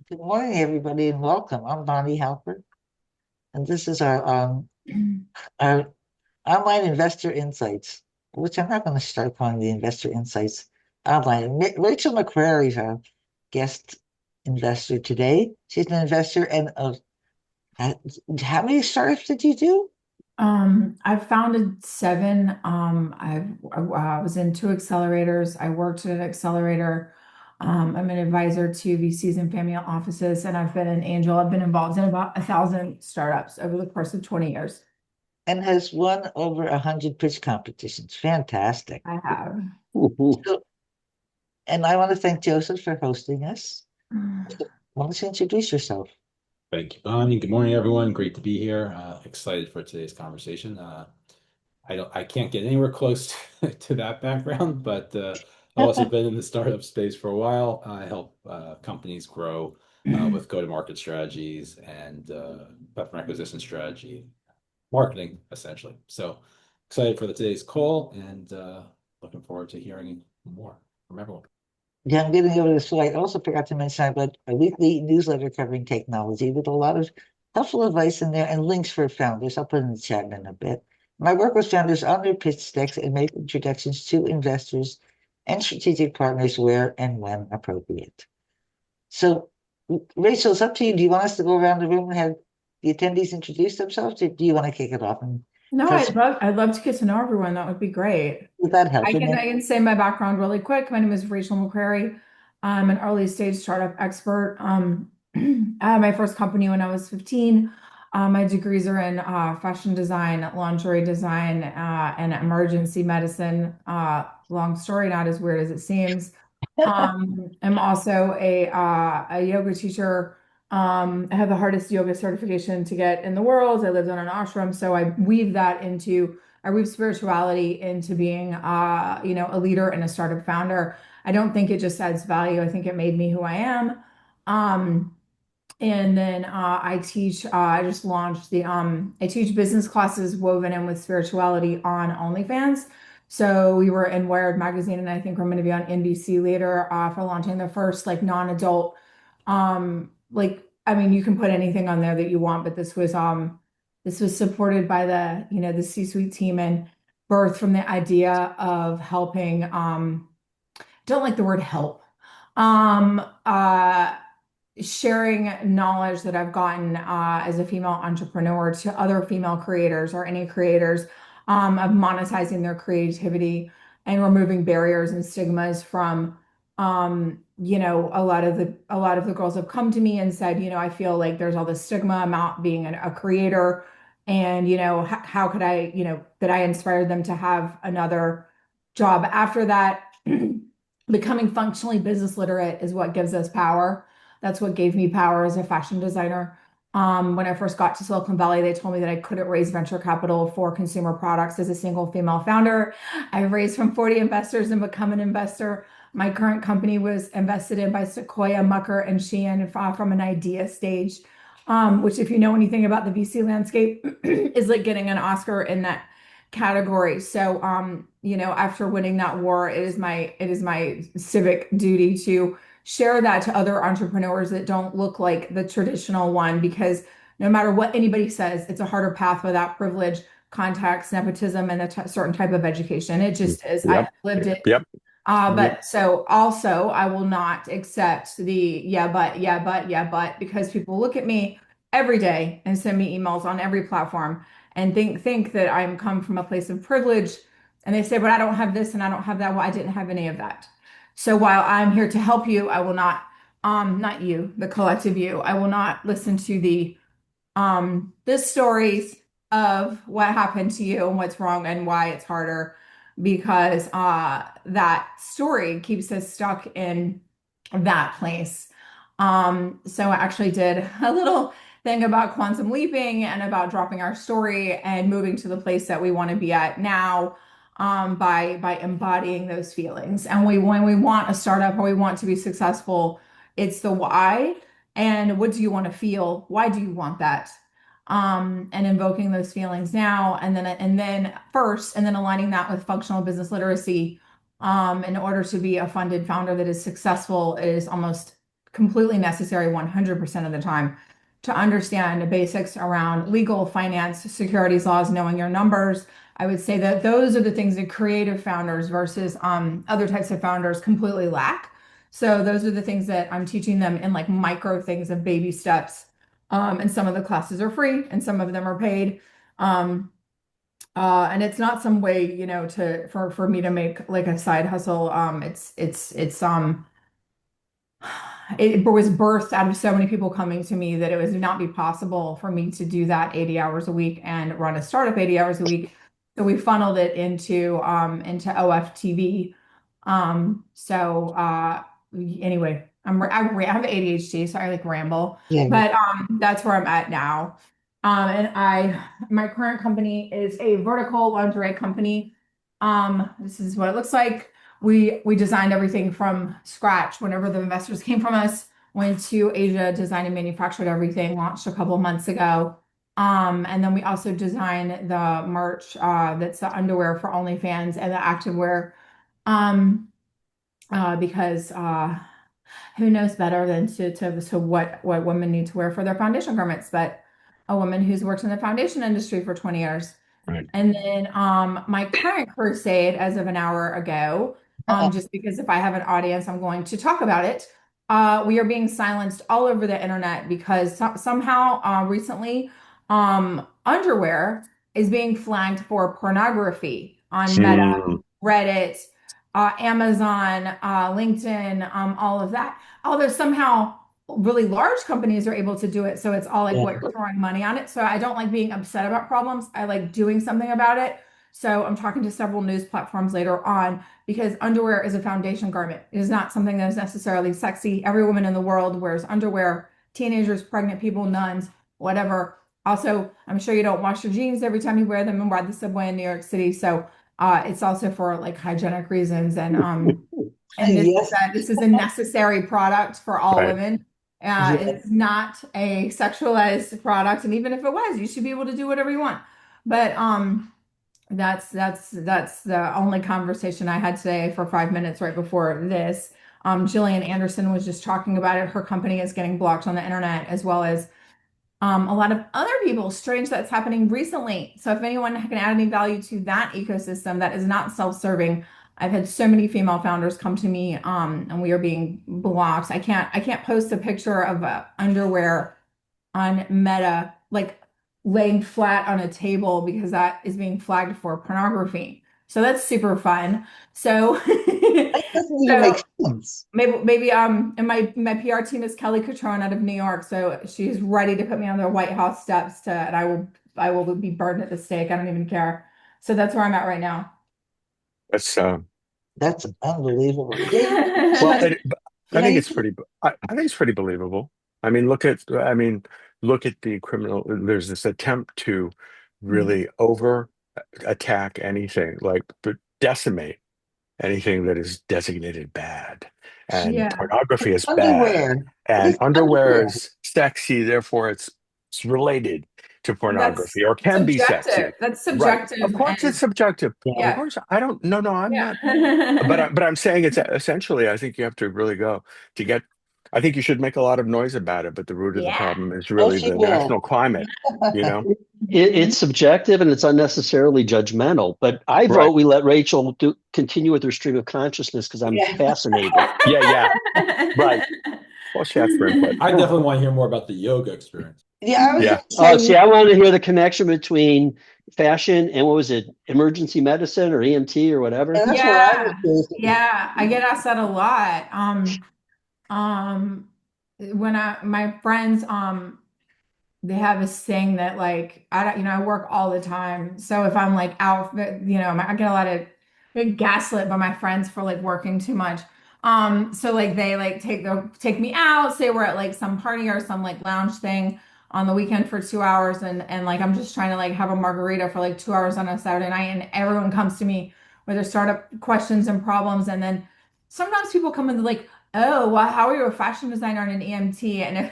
Good morning, everybody, and welcome. I'm Bonnie Halper, and this is our online investor insights, which I'm not going to start calling the investor insights online. Rachel McCrary is our guest investor today. She's an investor, and how many startups did you do? I've founded seven. I was in two accelerators. I worked at an accelerator. I'm an advisor to VCs and family offices, and I've been an angel. I've been involved in about 1,000 startups over the course of 20 years. And has won over 100 pitch competitions. Fantastic. I have. So, and I want to thank Joseph for hosting us. Why don't you introduce yourself? Thank you, Bonnie. Good morning, everyone. Great to be here. Excited for today's conversation. I can't get anywhere close to that background, but I've also been in the startup space for a while. I help companies grow with go-to-market strategies and customer acquisition strategy, marketing, essentially. So excited for today's call and looking forward to hearing more from everyone. Yeah, I'm getting over this. So I also forgot to mention I've got a weekly newsletter covering technology with a lot of helpful advice in there and links for founders. I'll put in the chat in a bit. My work with founders on their pitch decks and make introductions to investors and strategic partners where and when appropriate. So, Rachel, it's up to you. Do you want us to go around the room and have the attendees introduce themselves, or do you want to kick it off and No, touch I'd love to get to know everyone. That would be great. with that help? I And can then, I can say my background really quick. My name is Rachael McCrary. I'm an early stage startup expert. I had my first company when I was 15. My degrees are in fashion design, lingerie design, and emergency medicine. Long story, not as weird as it seems. I'm also a yoga teacher. I have the hardest yoga certification to get in the world. I lived on an ashram, so I weave spirituality into being, a leader and a startup founder. I don't think it just adds value. I think it made me who I am. Um, and then I teach. I just launched I teach business classes woven in with spirituality on OnlyFans. So we were in Wired magazine, and I think we're going to be on NBC later for launching the first like non-adult. I mean, you can put anything on there that you want, but this was supported by the C-suite team and birthed from the idea of helping. Don't like the word help. Um, uh, Sharing knowledge that I've gotten as a female entrepreneur to other female creators or any creators of monetizing their creativity and removing barriers and stigmas from a lot of the girls have come to me and said, I feel like there's all this stigma about being a creator and how could that I inspired them to have another job after that. Becoming functionally business literate is what gives us power. That's what gave me power as a fashion designer. When I first got to Silicon Valley, they told me that I couldn't raise venture capital for consumer products as a single female founder. I've raised from 40 investors and become an investor. My current company was invested in by Sequoia, Mucker, and Sheehan from an idea stage, which, if you know anything about the VC landscape, is like getting an Oscar in that category. So, after winning that war, it is my civic duty to share that to other entrepreneurs that don't look like the traditional one, because no matter what anybody says, it's a harder path without privilege, contacts, nepotism, and a certain type of education. It just is. I Yep. lived it. Yep. But so also, I will not accept the yeah, but, yeah, but, yeah, but, because people look at me every day and send me emails on every platform and think that I'm come from a place of privilege. And they say, but I don't have this and I don't have that. Well, I didn't have any of that. So while I'm here to help you, I will not you, the collective you, I will not listen to the stories of what happened to you and what's wrong and why it's harder, because that story keeps us stuck in that place. So I actually did a little thing about quantum leaping and about dropping our story and moving to the place that we want to be at now, by embodying those feelings. And when we want a startup or we want to be successful, it's the why and what do you want to feel? Why do you want that? And invoking those feelings now, and then aligning that with functional business literacy, in order to be a funded founder that is successful is almost completely necessary 100% of the time to understand the basics around legal, finance, securities laws, knowing your numbers. I would say that those are the things that creative founders versus other types of founders completely lack. So those are the things that I'm teaching them in like micro things of baby steps. And some of the classes are free and some of them are paid. Um, and it's not some way, you know, for me to make like a side hustle. It was birthed out of so many people coming to me that it would not be possible for me to do that 80 hours a week and run a startup 80 hours a week. So we funneled it into OFTV. Anyway, I have ADHD, so I like ramble, Yeah. but that's where I'm at now. My current company is a vertical lingerie company. This is what it looks like. We designed everything from scratch. Whenever the investors came from us, went to Asia, designed and manufactured everything, launched a couple months ago. And then we also designed the merch, that's the underwear for OnlyFans and the activewear. Um, because who knows better than to what women need to wear for their foundation garments, but a woman who's worked in the foundation industry for 20 years. Right. And then my current crusade as of an hour ago, just because if I have an audience, I'm going to talk about it. We are being silenced all over the internet because somehow recently underwear is being flagged for pornography on Meta, Mm, Reddit, Amazon, LinkedIn, all of that. Although somehow really large companies are able to do it. So it's all like Yeah. what you're throwing money on it. So I don't like being upset about problems. I like doing something about it. So I'm talking to several news platforms later on because underwear is a foundation garment. It is not something that is necessarily sexy. Every woman in the world wears underwear, teenagers, pregnant people, nuns, whatever. Also, I'm sure you don't wash your jeans every time you wear them and ride the subway in New York City. So it's also for like hygienic reasons and Yes. this is a necessary product for all right. women. Yeah. It's not a sexualized product, and even if it was, you should be able to do whatever you want. But that's the only conversation I had today for 5 minutes right before this. Jillian Anderson was just talking about it. Her company is getting blocked on the internet, as well as a lot of other people. Strange that's happening recently. So if anyone can add any value to that ecosystem that is not self-serving, I've had so many female founders come to me, and we are being blocked. I can't post a picture of underwear on Meta, like laying flat on a table because that is being flagged for pornography. So that's super fun. So That doesn't even make so sense. maybe and my PR team is Kelly Catron out of New York, so she's ready to put me on the White House steps and I will be burned at the stake. I don't even care. So that's where I'm at right now. That's That's unbelievable. Yeah, well, you I know, think you it's pretty. I think it's pretty believable. I mean, look at the criminal. There's this attempt to Mhm. really over attack anything, like decimate anything that is designated bad, and Yeah, pornography is bad, underwear. and It's underwear underwear. is sexy, therefore it's related to that's pornography or can be subjective. sexy. That's Right. Of subjective, course, it's and subjective. Of yeah, course, I don't. No, no, I'm not. yeah, But I'm saying it's essentially. I think you have to really go to get. I think you should make a lot of noise about it, but the root of the yeah. problem is Oh, really she the will. national climate. You know. It's subjective and it's unnecessarily judgmental. But I Right. vote we let Rachel continue with her stream of consciousness because I'm Yeah. fascinated. Yeah. Yeah. Right. Well, she asked for input. I definitely want to hear more about the yoga experience. Yeah, I was Yeah. gonna Oh, say, see, I want to hear the connection between fashion and what was it, emergency medicine or EMT or whatever. and that's where I was Yeah, basically. yeah, I get asked that a lot. Um, when my friends, they have this thing that like I don't, I work all the time. So if I'm like out, I get a lot of I get gaslit by my friends for like working too much. So like they like take me out, say we're at like some party or some like lounge thing on the weekend for 2 hours, and like I'm just trying to like have a margarita for like 2 hours on a Saturday night, and everyone comes to me with their startup questions and problems, and then sometimes people come in like, oh, well, how are you a fashion designer and an EMT? And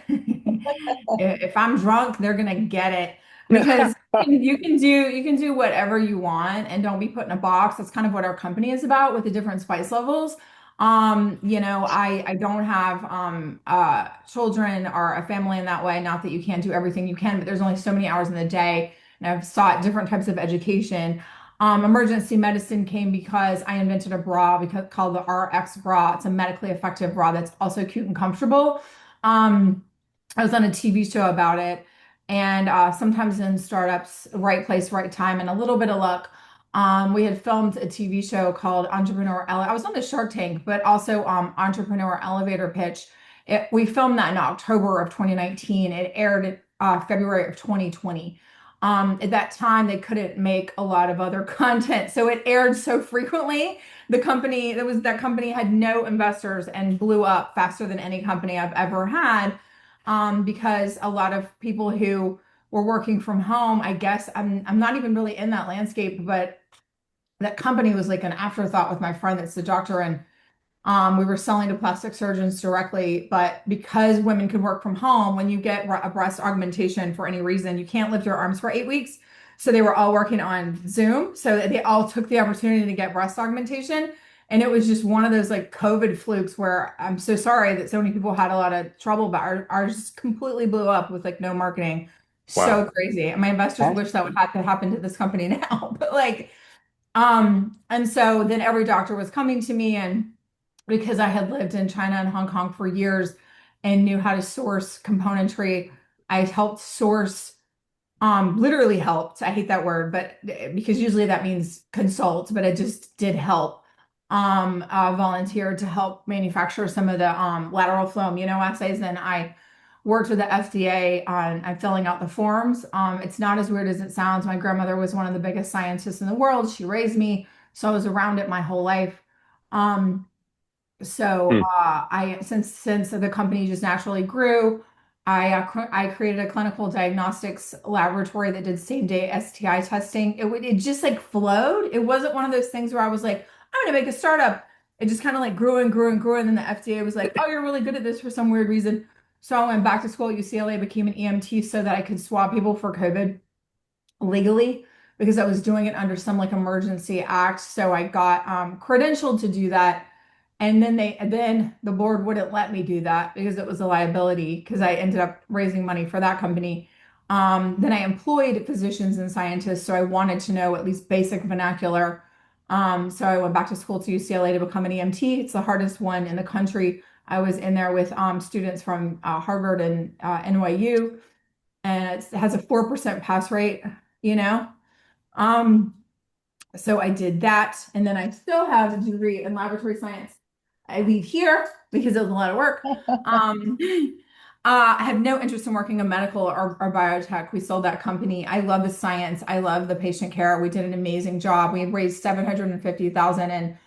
if I'm drunk, they're gonna get it because you can do whatever you want and don't be put in a box. That's kind of what our company is about with the different spice levels. I don't have children or a family in that way. Not that you can't do everything you can, but there's only so many hours in the day, and I've sought different types of education. Emergency medicine came because I invented a bra called the RxBra. It's a medically effective bra that's also cute and comfortable. Um, I was on a TV show about it, and sometimes in startups, right place, right time, and a little bit of luck. We had filmed a TV show called I was on the Shark Tank, but also Entrepreneur Elevator Pitch. We filmed that in October of 2019. It aired in February of 2020. At that time, they couldn't make a lot of other content, so it aired so frequently. That company had no investors and blew up faster than any company I've ever had, because a lot of people who were working from home, I guess I'm not even really in that landscape, but that company was like an afterthought with my friend that's the doctor, and we were selling to plastic surgeons directly. But because women could work from home, when you get a breast augmentation for any reason, you can't lift your arms for 8 weeks. So they were all working on Zoom. So they all took the opportunity to get breast augmentation. And it was just one of those like COVID flukes where I'm so sorry that so many people had a lot of trouble, but ours just completely blew up with like no marketing. So Wow. crazy. And my investors That's wish that would have to happen to this company now. But like, and so then every doctor was coming to me, and because I had lived in China and Hong Kong for years and knew how to source componentry, I helped source, literally helped. I hate that word, but because usually that means consult, but it just did help. Volunteered to help manufacture some of the lateral flow immunoassays, and I worked with the FDA on filling out the forms. It's not as weird as it sounds. My grandmother was one of the biggest scientists in the world. She raised me, so I was around it my whole life. Um, so Hmm. I since the company just naturally grew, I created a clinical diagnostics laboratory that did same day STI testing. It just like flowed. It wasn't one of those things where I was like, I'm gonna make a startup. It just kind of like grew and grew and grew, and then the FDA was like, oh, you're really good at this for some weird reason. So I went back to school at UCLA, became an EMT so that I could swab people for COVID legally, because I was doing it under some like emergency act. So I got credentialed to do that. And then the board wouldn't let me do that because it was a liability, because I ended up raising money for that company. Then I employed physicians and scientists, so I wanted to know at least basic vernacular. So I went back to school to UCLA to become an EMT. It's the hardest one in the country. I was in there with students from Harvard and NYU, and it has a 4% pass rate, you know. Um, so I did that, and then I still have a degree in laboratory science. I leave here because it was a lot of work. Um, I have no interest in working in medical or biotech. We sold that company. I love the science. I love the patient care. We did an amazing job. We raised 750,000 and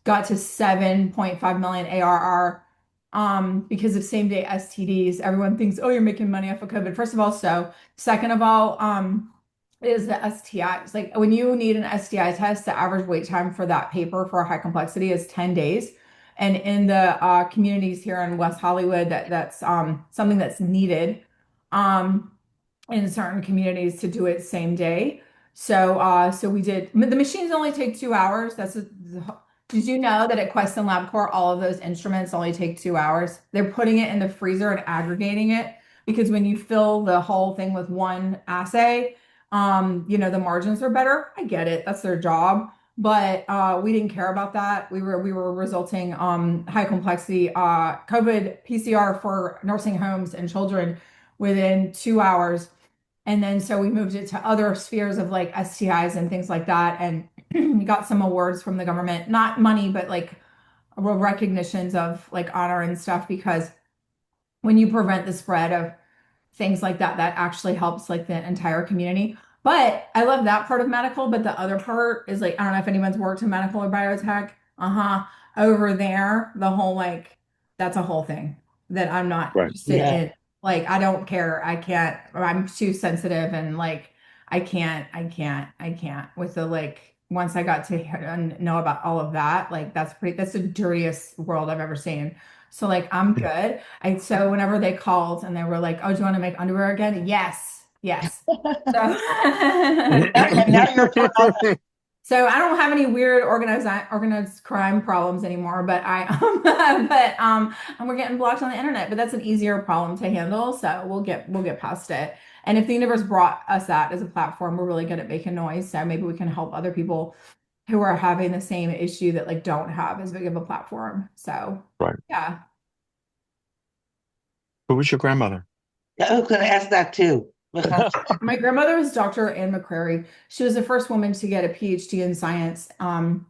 got to 7.5 million ARR, because of same day STDs. Everyone thinks, oh, you're making money off of COVID. First of all, so second of all, is the STIs. Like when you need an STI test, the average wait time for that paper for a high complexity is 10 days. And in the communities here in West Hollywood, that's something that's needed in certain communities to do it same day. So we did. The machines only take 2 hours. Did you know that at Quest and LabCorp, all of those instruments only take 2 hours? They're putting it in the freezer and aggregating it, because when you fill the whole thing with one assay, the margins are better. I get it. That's their job. But we didn't care about that. We were resulting high complexity COVID PCR for nursing homes and children within 2 hours. And then so we moved it to other spheres of like STIs and things like that, and we got some awards from the government, not money, but like recognitions of like honor and stuff, because when you prevent the spread of things like that, that actually helps like the entire community. But I love that part of medical, but the other part is like, I don't know if anyone's worked in medical or biotech. Uh-huh. Over there, the whole like, that's a whole thing that I'm not Right. interested yeah. in. Like, I don't care. I can't, or I'm too sensitive, and like, I can't with the like, once I got to know about all of that, like, that's the dirtiest world I've ever seen. So like, I'm good. So whenever they called and they were like, "Oh, do you want to make underwear again?" Yes, yes. So And now you're put on So I don't have any weird organized crime problems anymore, but we're getting blocked on the internet, but that's an easier problem to handle. So we'll get past it. And if the universe brought us that as a platform, we're really good at making noise. So maybe we can help other people who are having the same issue that like don't have as big of a platform. So Right. yeah. Who was your grandmother? I was going to ask that too. My grandmother was Dr. Anne McCrary. She was the first woman to get a PhD in science in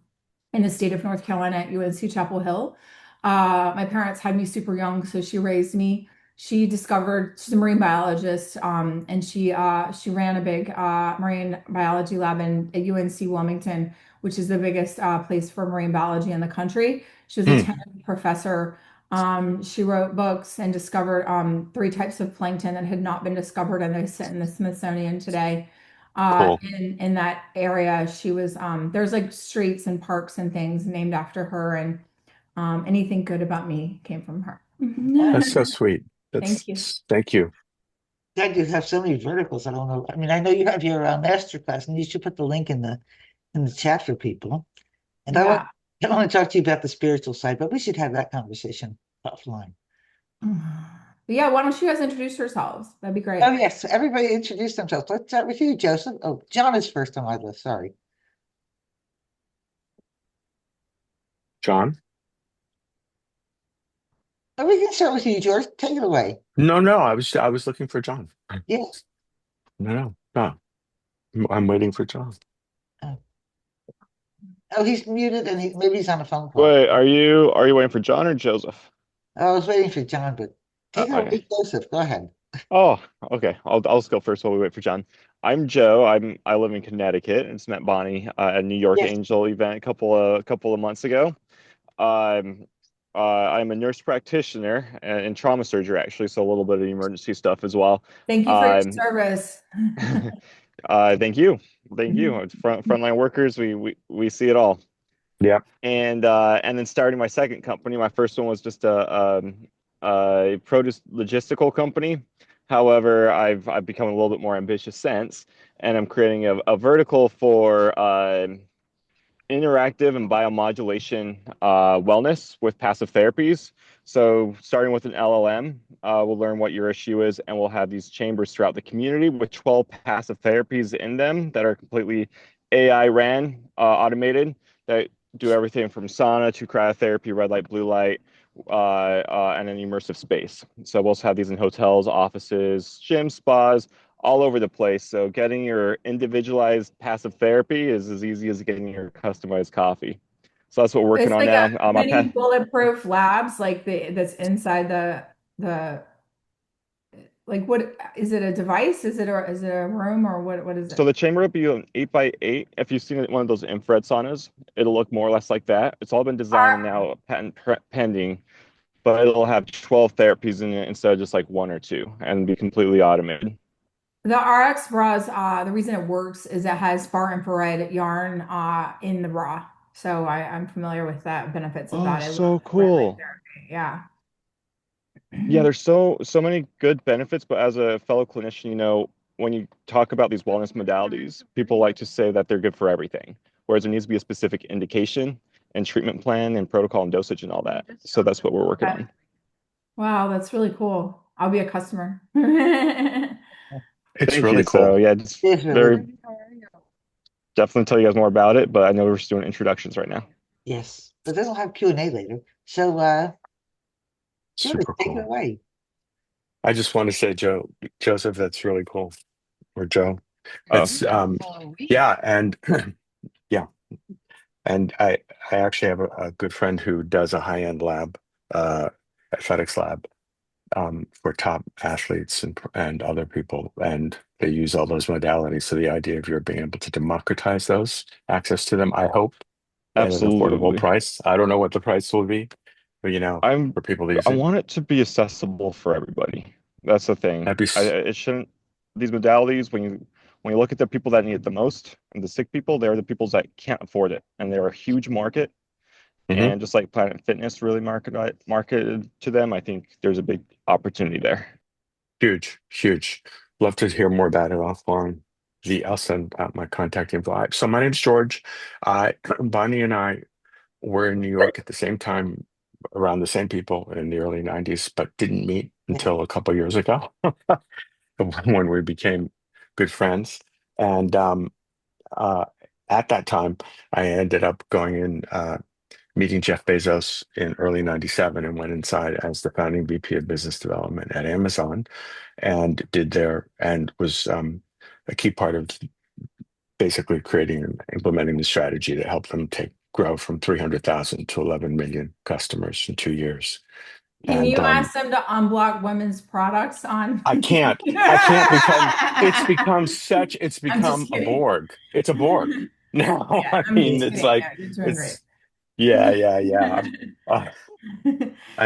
the state of North Carolina at UNC Chapel Hill. My parents had me super young, so she raised me. She's a marine biologist, and she ran a big marine biology lab at UNC Wilmington, which is the biggest place for marine biology in the country. She was a tenured professor. She wrote books and discovered three types of plankton that had not been discovered, and they sit in the Smithsonian today. Cool. In that area, she was there's like streets and parks and things named after her, and anything good about me came from her. That's so sweet. Thank you. Thank you. God, you have so many verticals. I don't know. I mean, I know you have your master class, and you should put the link in the chat for people. And Yeah. I want to talk to you about the spiritual side, but we should have that conversation offline. But yeah, why don't you guys introduce yourselves? That'd be great. Oh yes, everybody introduce themselves. Let's start with you, Joseph. Oh, John is first on my list. Sorry. John? Oh, we can start with you, George. Take it away. No, I was looking for John. Yes. No. I'm waiting for John. Oh, he's muted, and maybe he's on a phone call. Wait, are you waiting for John or Joseph? I was waiting for John, but take it away, Okay. Joseph. Go ahead. Oh, okay. I'll just go first while we wait for John. I'm Joe. I live in Connecticut and just met Bonnie at a New York Yes. Angel event a couple of months ago. I'm a nurse practitioner in trauma surgery, actually, so a little bit of emergency stuff as well. Thank you for your service. Thank you. It's frontline workers, we see it all. Yeah. And then starting my second company. My first one was just a produce logistical company. However, I've become a little bit more ambitious since, and I'm creating a vertical for interactive and biomodulation wellness with passive therapies. So starting with an LLM, we'll learn what your issue is, and we'll have these chambers throughout the community with 12 passive therapies in them that are completely AI ran, automated, that do everything from sauna to cryotherapy, red light, blue light, and an immersive space. So we'll also have these in hotels, offices, gyms, spas, all over the place. So getting your individualized passive therapy is as easy as getting your customized coffee. So that's what we're working It's on like now. a mini bulletproof labs, like that's inside the like what is it a device? Is it a room or what is So it? the chamber will be an 8x8. If you've seen one of those infrared saunas, it'll look more or less like that. It's all been designed and now patent pending, but it'll have 12 therapies in it instead of just like one or two, and be completely automated. The RX bras, the reason it works is it has far infrared yarn in the bra. So I'm familiar with that benefits of that. Oh, I so love red light cool. therapy. Yeah. Yeah, there's so many good benefits, but as a fellow clinician, when you talk about these wellness modalities, people like to say that they're good for everything, whereas there needs to be a specific indication and treatment plan and protocol and dosage and all that. So that's what we're working on. Wow, that's really cool. I'll be a customer. It's Thank really you. cool. So yeah, just It's really definitely tell you guys more about it, but I know we're just doing introductions right now. yes, but then we'll have Q&A later. So, Joseph, Super take it cool. away. I just want to say, Joseph, that's really cool. Or Joe. Oh, That's yeah, and yeah. And I actually have a good friend who does a high-end lab, athletics lab, for top athletes and other people, and they use all those modalities. So the idea of you're being able to democratize those access to them, I hope, at an affordable absolutely. price. I don't know what the price will be, but for people to use I it, want it to be accessible for everybody. That's the thing. that'd be It shouldn't, these modalities, when you look at the people that need it the most and the sick people, they're the people that can't afford it. And they're a huge market. Mhm. And just like Planet Fitness really marketed to them, I think there's a big opportunity there. Huge, huge. Love to hear more about it offline. I'll send out my contact info. So my name's George. Bonnie and I were in New York at the same time, around the same people in the early 90s, but didn't meet until a couple years ago when we became good friends. And uh, at that time, I ended up going in, meeting Jeff Bezos in early 97 and went inside as the founding VP of business development at Amazon and was a key part of basically creating and implementing the strategy that helped them grow from 300,000 to 11 million customers in 2 years. Can you ask them to unblock women's products on? I can't because it's become a kidding. Borg. It's a Borg. No, Yeah, I I'm mean, just it's kidding. like, No, you're doing great. yeah. I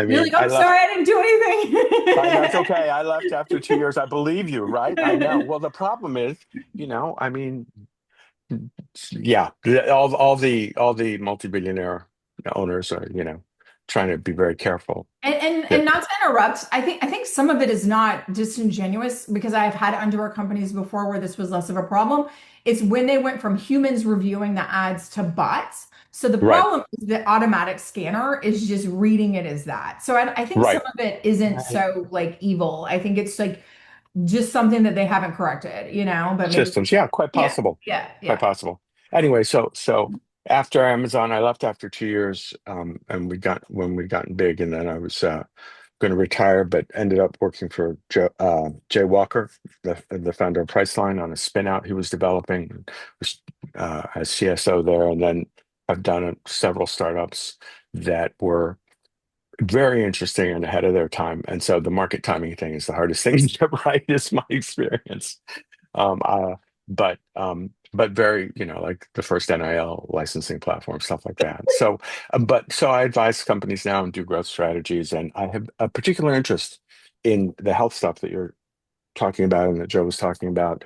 You're mean, like, I'm sorry, I didn't do anything. that's okay. I left after 2 years. I believe you, right? I know. Well, the problem is, I mean, yeah, all the multi-billionaire owners are, trying to be very careful. And not to interrupt, I think some of it is not disingenuous because I've had underwear companies before where this was less of a problem. It's when they went from humans reviewing the ads to bots. So the Right. problem is the automatic scanner is just reading it as that. So I think Right. some of it isn't Right. so like evil. I think it's like just something that they haven't corrected, but maybe Systems. Yeah, quite possible. yeah. Quite possible. Anyway, so after Amazon, I left after 2 years, and when we'd gotten big, and then I was going to retire, but ended up working for Jay Walker, the founder of Priceline, on a spin out he was developing, was as CSO there, and then I've done several startups that were very interesting and ahead of their time. And so the market timing thing is the hardest thing to get right, is my experience. Um, uh, but very, like the first NIL licensing platform, stuff like that. So, so I advise companies now and do growth strategies, and I have a particular interest in the health stuff that you're talking about and that Joe was talking about.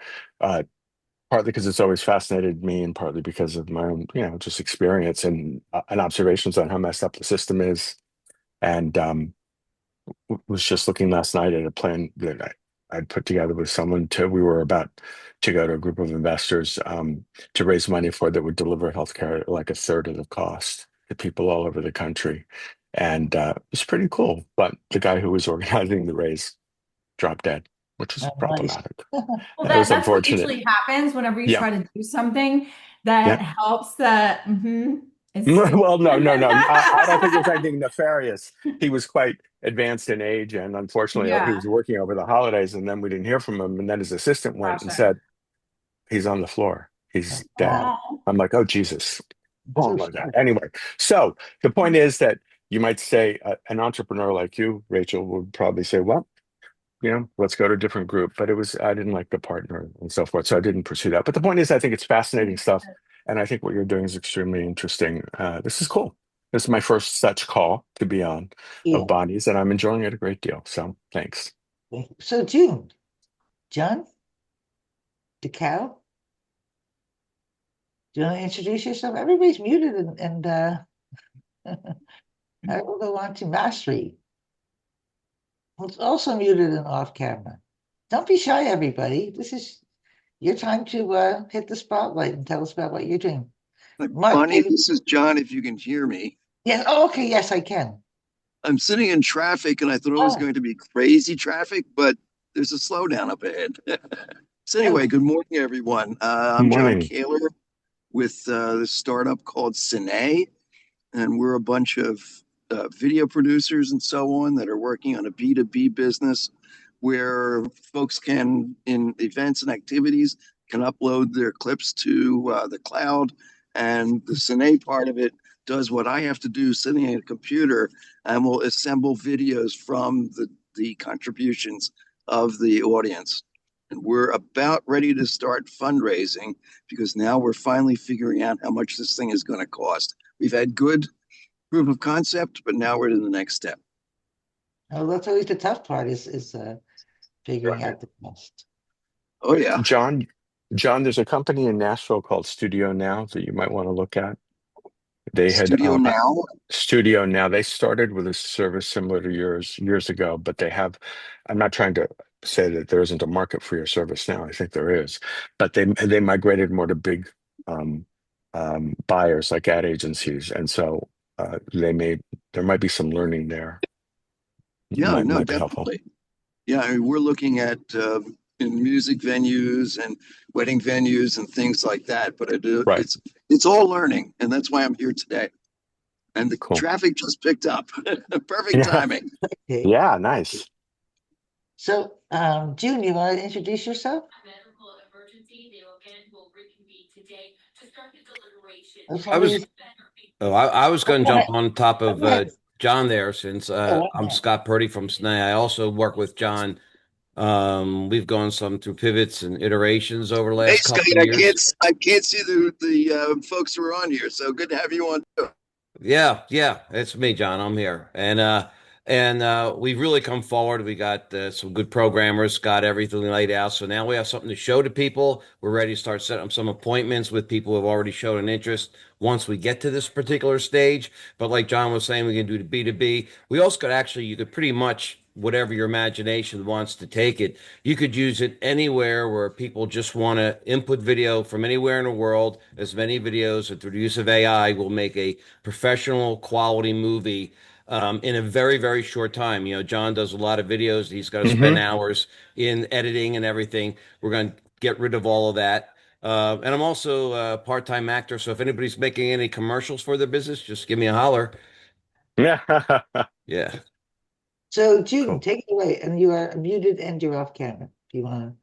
Partly because it's always fascinated me, and partly because of my own, just experience and observations on how messed up the system is. And was just looking last night at a plan that I'd put together with someone. We were about to go to a group of investors to raise money for that would deliver healthcare at like a third of the cost to people all over the country. And it's pretty cool. But the guy who was organizing the raise dropped dead, which was Nice. problematic. Well, That was that's what unfortunate. usually happens whenever you Yeah. try to do something that Yeah. helps the Well, no. I don't think there's anything nefarious. He was quite advanced in age, and unfortunately, he Yeah. was working over the holidays, and then we didn't hear from him. And then his assistant went and Gotcha. said, "He's on the floor. He's dead." Oh. I'm like, "Oh, Jesus." Oh my God. Anyway, so the point is that you might say an entrepreneur like you, Rachel, would probably say, "Well, let's go to a different group." But I didn't like the partner and so forth, so I didn't pursue that. But the point is, I think it's fascinating stuff. And I think what you're doing is extremely interesting. This is cool. This is my first such call to be on Yeah. of Bonnie's, and I'm enjoying it a great deal. So thanks. So John DeCal, do you want to introduce yourself? Everybody's muted and I will go on to Mastery, who's also muted and off camera. Don't be shy, everybody. This is your time to hit the spotlight and tell us about what you're doing. Mark, Bonnie, this is John, if you can hear me. Yes. Oh, okay. Yes, I can. I'm sitting in traffic and I thought it was going to be crazy traffic, but there's a slowdown up ahead. So anyway, good morning, everyone. I'm morning. John Kaler with this startup called Cine, and we're a bunch of video producers and so on that are working on a B2B business where folks can, in events and activities, can upload their clips to the cloud. And the Cine part of it does what I have to do sitting at a computer, and will assemble videos from the contributions of the audience. And we're about ready to start fundraising because now we're finally figuring out how much this thing is going to cost. We've had good proof of concept, but now we're to the next step. Oh, that's always the tough part is figuring out the cost. Oh yeah. John, there's a company in Nashville called Studio Now that you might want to look at. They had Studio Now. Studio Now. They started with a service similar to yours years ago, but they have. I'm not trying to say that there isn't a market for your service now. I think there is, but they migrated more to big buyers like ad agencies, and so there might be some learning there. Yeah, no, Might be helpful. definitely. Yeah, I mean, we're looking at in music venues and wedding venues and things like that. But Right. it's all learning, and that's why I'm here today. And the Cool. traffic just picked up. Perfect Yeah. timing. Okay. Yeah, nice. So, June, you want to introduce yourself? Medical emergency. They will reconvene today to start the deliberation. I was going to jump on top of Go ahead. John there, since why I'm not? Scott Purdy from SNAE. I also work with John. We've gone some through pivots and iterations over the Hey, last Scott, couple of years. I can't see the folks who are on here. So good to have you on too. Yeah, it's me, John. I'm here, and we've really come forward. We got some good programmers, got everything laid out. So now we have something to show to people. We're ready to start setting up some appointments with people who have already showed an interest once we get to this particular stage. But like John was saying, we can do the B2B. We also could actually, you could pretty much, whatever your imagination wants to take it, you could use it anywhere where people just want to input video from anywhere in the world. As many videos, and through the use of AI, will make a professional quality movie in a very, very short time. John does a lot of videos. He's got to spend hours in editing and everything. We're going to get rid of all of that. And I'm also a part-time actor. So if anybody's making any commercials for their business, just give me a holler. Yeah. Yeah. So, June, Cool. take it away. And you are muted and you're off camera. Do you want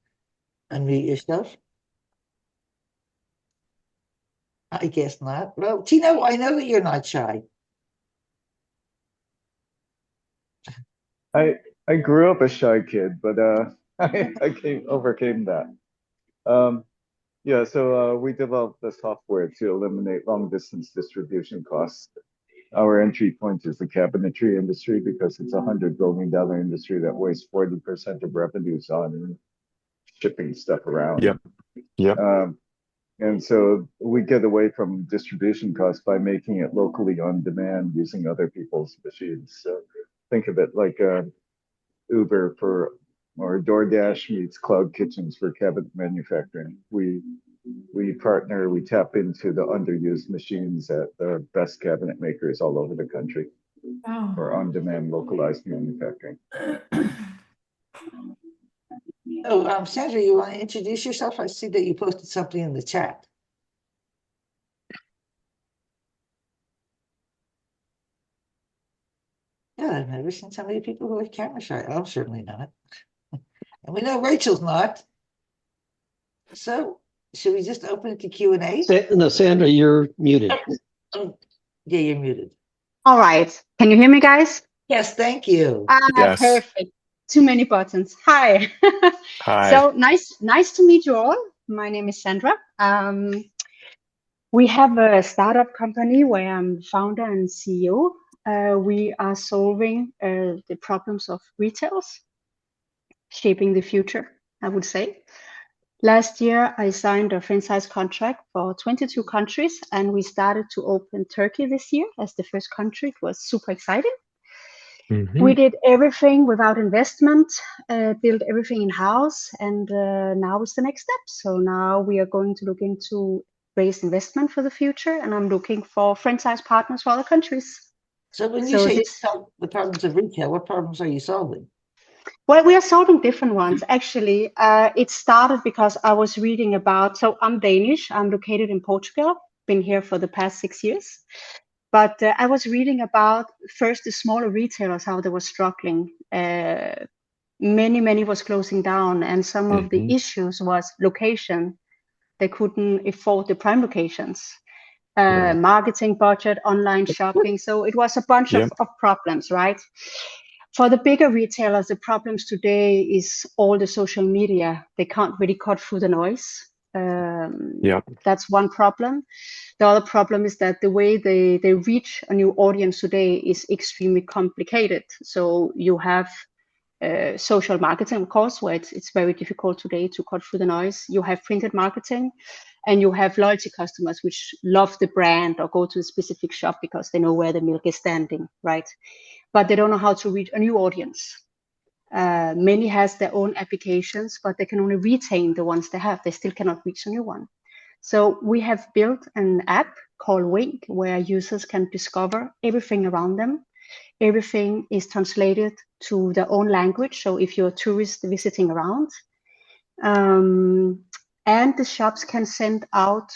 to unmute yourself? I guess not. Well, Tino, I know that you're not shy. I grew up a shy kid, but I overcame that. So we developed the software to eliminate long distance distribution costs. Our entry point is the cabinetry industry because it's $100 billion industry that wastes 40% of revenues on shipping stuff around. Yep. And so we get away from distribution costs by making it locally on demand using other people's machines. So think of it like Uber or DoorDash meets Cloud Kitchens for cabinet manufacturing. We tap into the underused machines at the best cabinet makers all over the country for on-demand localized manufacturing. Oh, Sandra, you want to introduce yourself? I see that you posted something in the chat. Yeah, I've never seen so many people who are camera shy. I'm certainly not. And we know Rachel's not. So, should we just open it to Q&A? No, Sandra, you're muted. Oh, yeah, you're muted. All right. Can you hear me, guys? Yes, thank you. Yes. Perfect. Too many buttons. Hi. Hi. So nice to meet you all. My name is Sandra. We have a startup company where I'm founder and CEO. We are solving the problems of retailers, shaping the future, I would say. Last year, I signed a franchise contract for 22 countries, and we started to open Turkey this year as the first country. It was super exciting. We did everything without investment, built everything in-house, and now is the next step. So now we are going to look into raise investment for the future, and I'm looking for franchise partners for other countries. So when you say you solve the problems of retail, what problems are you solving? Well, we are solving different ones. Actually, it started because I was reading about, so I'm Danish, I'm located in Portugal, been here for the past 6 years. But I was reading about first the smaller retailers, how they were struggling. Many was closing down, and some of the issues was location. They couldn't afford the prime locations, marketing budget, online shopping. So it was a bunch of problems, right? For the bigger retailers, the problems today is all the social media. They can't really cut through the noise. That's one problem. The other problem is that the way they reach a new audience today is extremely complicated. So you have social marketing, of course, where it's very difficult today to cut through the noise. You have printed marketing, and you have loyalty customers which love the brand or go to a specific shop because they know where the milk is standing, right? But they don't know how to reach a new audience. Many has their own applications, but they can only retain the ones they have. They still cannot reach a new one. So we have built an app called Wink, where users can discover everything around them. Everything is translated to their own language. So if you're a tourist visiting around, and the shops can send out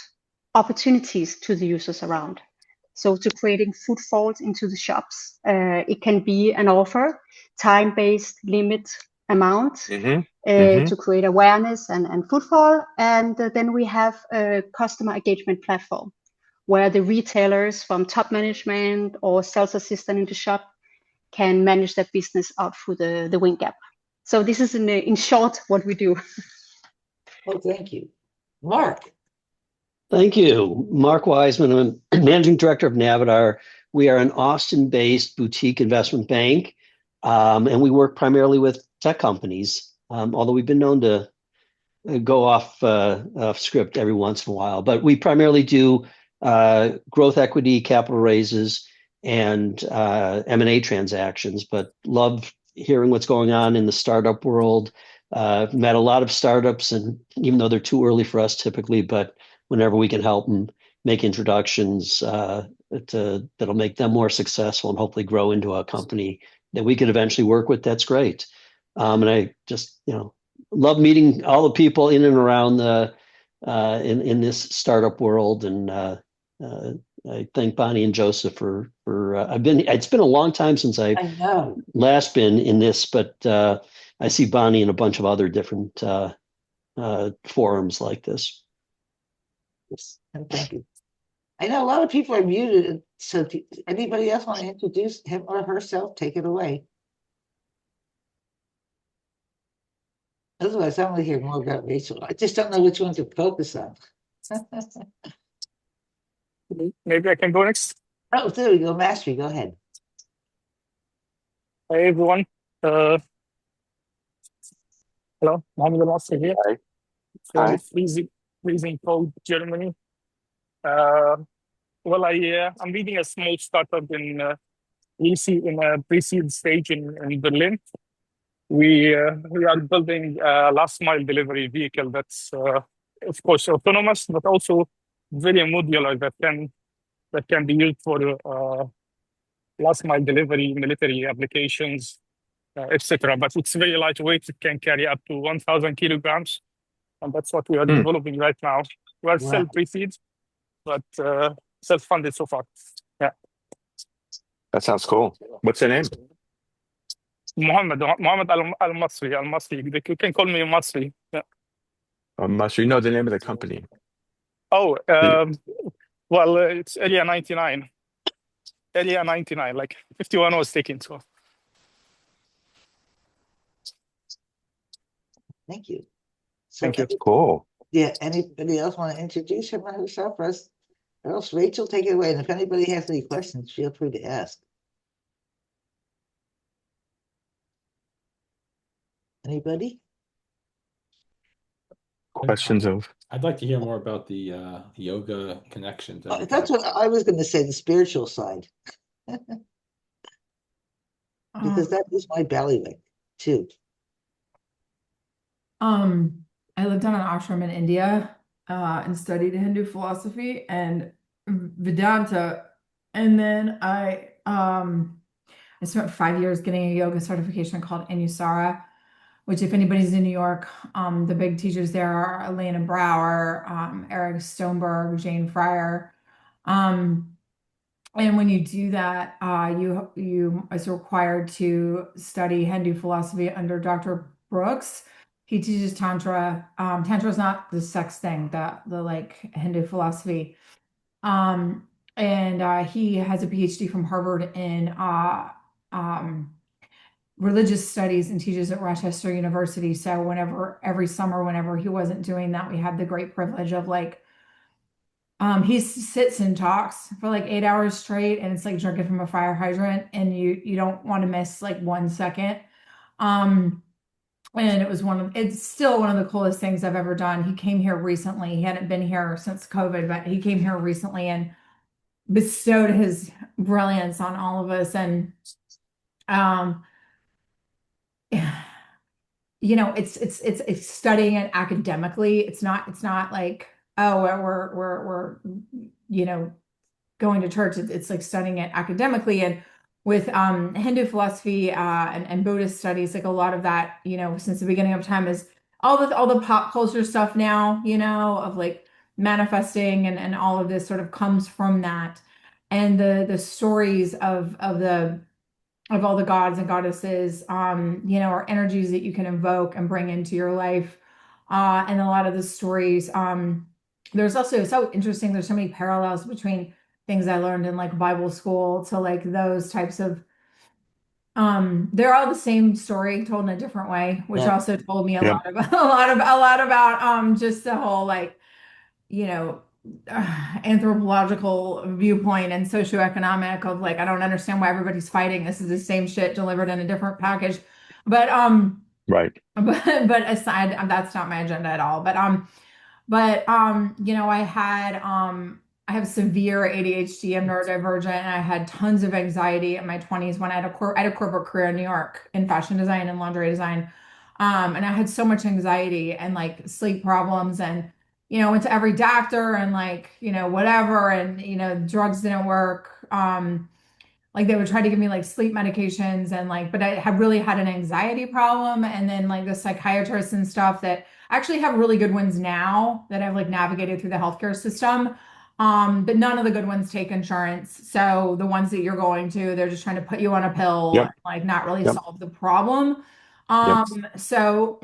opportunities to the users around. So to creating footfalls into the shops, it can be an offer, time-based limit amount to create awareness and footfall. And then we have a customer engagement platform where the retailers from top management or sales assistant in the shop can manage their business out through the Wink app. So this is in short what we do. Well, thank you. Mark. Thank you. Mark Wiseman, I'm Managing Director of Navitar. We are an Austin-based boutique investment bank, and we work primarily with tech companies, although we've been known to go off script every once in a while. But we primarily do growth equity, capital raises, and M&A transactions, but love hearing what's going on in the startup world. Met a lot of startups, and even though they're too early for us typically, but whenever we can help them make introductions that'll make them more successful and hopefully grow into a company that we could eventually work with, that's great. And I just, love meeting all the people in and around in this startup world. And I thank Bonnie and Joseph for it's been a long time since I've last been in this, but I see Bonnie in a bunch of other different forums like this. Yes, and thank you. I know a lot of people are muted, so anybody else want to introduce him or herself, take it away. Otherwise, I want to hear more about Rachel. I just don't know which one to focus on. Maybe I can go next. Oh, there we go. Mastery, go ahead. Hi, everyone. Hello, Mohammed Al-Masri here. Hi. From freezing cold Germany. Well, I'm leading a small startup in a pre-seed stage in Berlin. We are building a last mile delivery vehicle that's of course autonomous, but also very modular that can be used for last mile delivery, military applications, etc. But it's very lightweight. It can carry up to 1,000 kilograms, and that's what we are developing right now. We are still pre-seed, but self-funded so far. Yeah. That sounds cool. What's the name? Mohammed Al-Masri. You can call me Masri. Yeah. Masri, you know the name of the company. Oh, well, it's Area 99. Area 99, like 51 was taken. So. Thank you. So Thank you. Cool. Yeah, anybody else want to introduce him or herself? Or else Rachel, take it away. And if anybody has any questions, feel free to ask. Anybody? Questions of? I'd like to hear more about the yoga connection. That's what I was going to say, the spiritual side. Because that is my bailiwick too. I lived on an ashram in India and studied Hindu philosophy and Vedanta. And then I spent 5 years getting a yoga certification called Anusara, which if anybody's in New York, the big teachers there are Elena Brower, Eric Stoneberg, Jane Fryer. And when you do that, you are required to study Hindu philosophy under Dr. Brooks. He teaches Tantra. Tantra is not the sex thing, the like Hindu philosophy. And he has a PhD from Harvard in religious studies and teaches at Rochester University. So every summer, whenever he wasn't doing that, we had the great privilege of he sits and talks for like 8 hours straight, and it's like drinking from a fire hydrant, and you don't want to miss like 1 second. And it's still one of the coolest things I've ever done. He came here recently. He hadn't been here since COVID, but he came here recently and bestowed his brilliance on all of us. And it's studying it academically. It's not like, oh, we're going to church. It's like studying it academically. And with Hindu philosophy and Buddhist studies, like a lot of that, since the beginning of time is all the pop culture stuff now, of like manifesting and all of this sort of comes from that. And the stories of all the gods and goddesses, or energies that you can invoke and bring into your life. And a lot of the stories, there's also so interesting. There's so many parallels between things I learned in like Bible school to like those types of, they're all the same story told in a different way, which Yeah. also told me a Yep. lot about, a lot about, just the whole like, you know, anthropological viewpoint and socioeconomic of like, I don't understand why everybody's fighting. This is the same shit delivered in a different package. But Right. but aside, that's not my agenda at all. I have severe ADHD. I'm neurodivergent, and I had tons of anxiety in my 20s when I had a corporate career in New York in fashion design and lingerie design. And I had so much anxiety and like sleep problems and went to every doctor and like, whatever and drugs didn't work. Like they would try to give me like sleep medications and like, but I had really had an anxiety problem. And then like the psychiatrists and stuff that I actually have really good ones now that I've like navigated through the healthcare system. But none of the good ones take insurance. So the ones that you're going to, they're just trying to put you on a pill Yep. and like not really Yep. solve the problem. Yep. So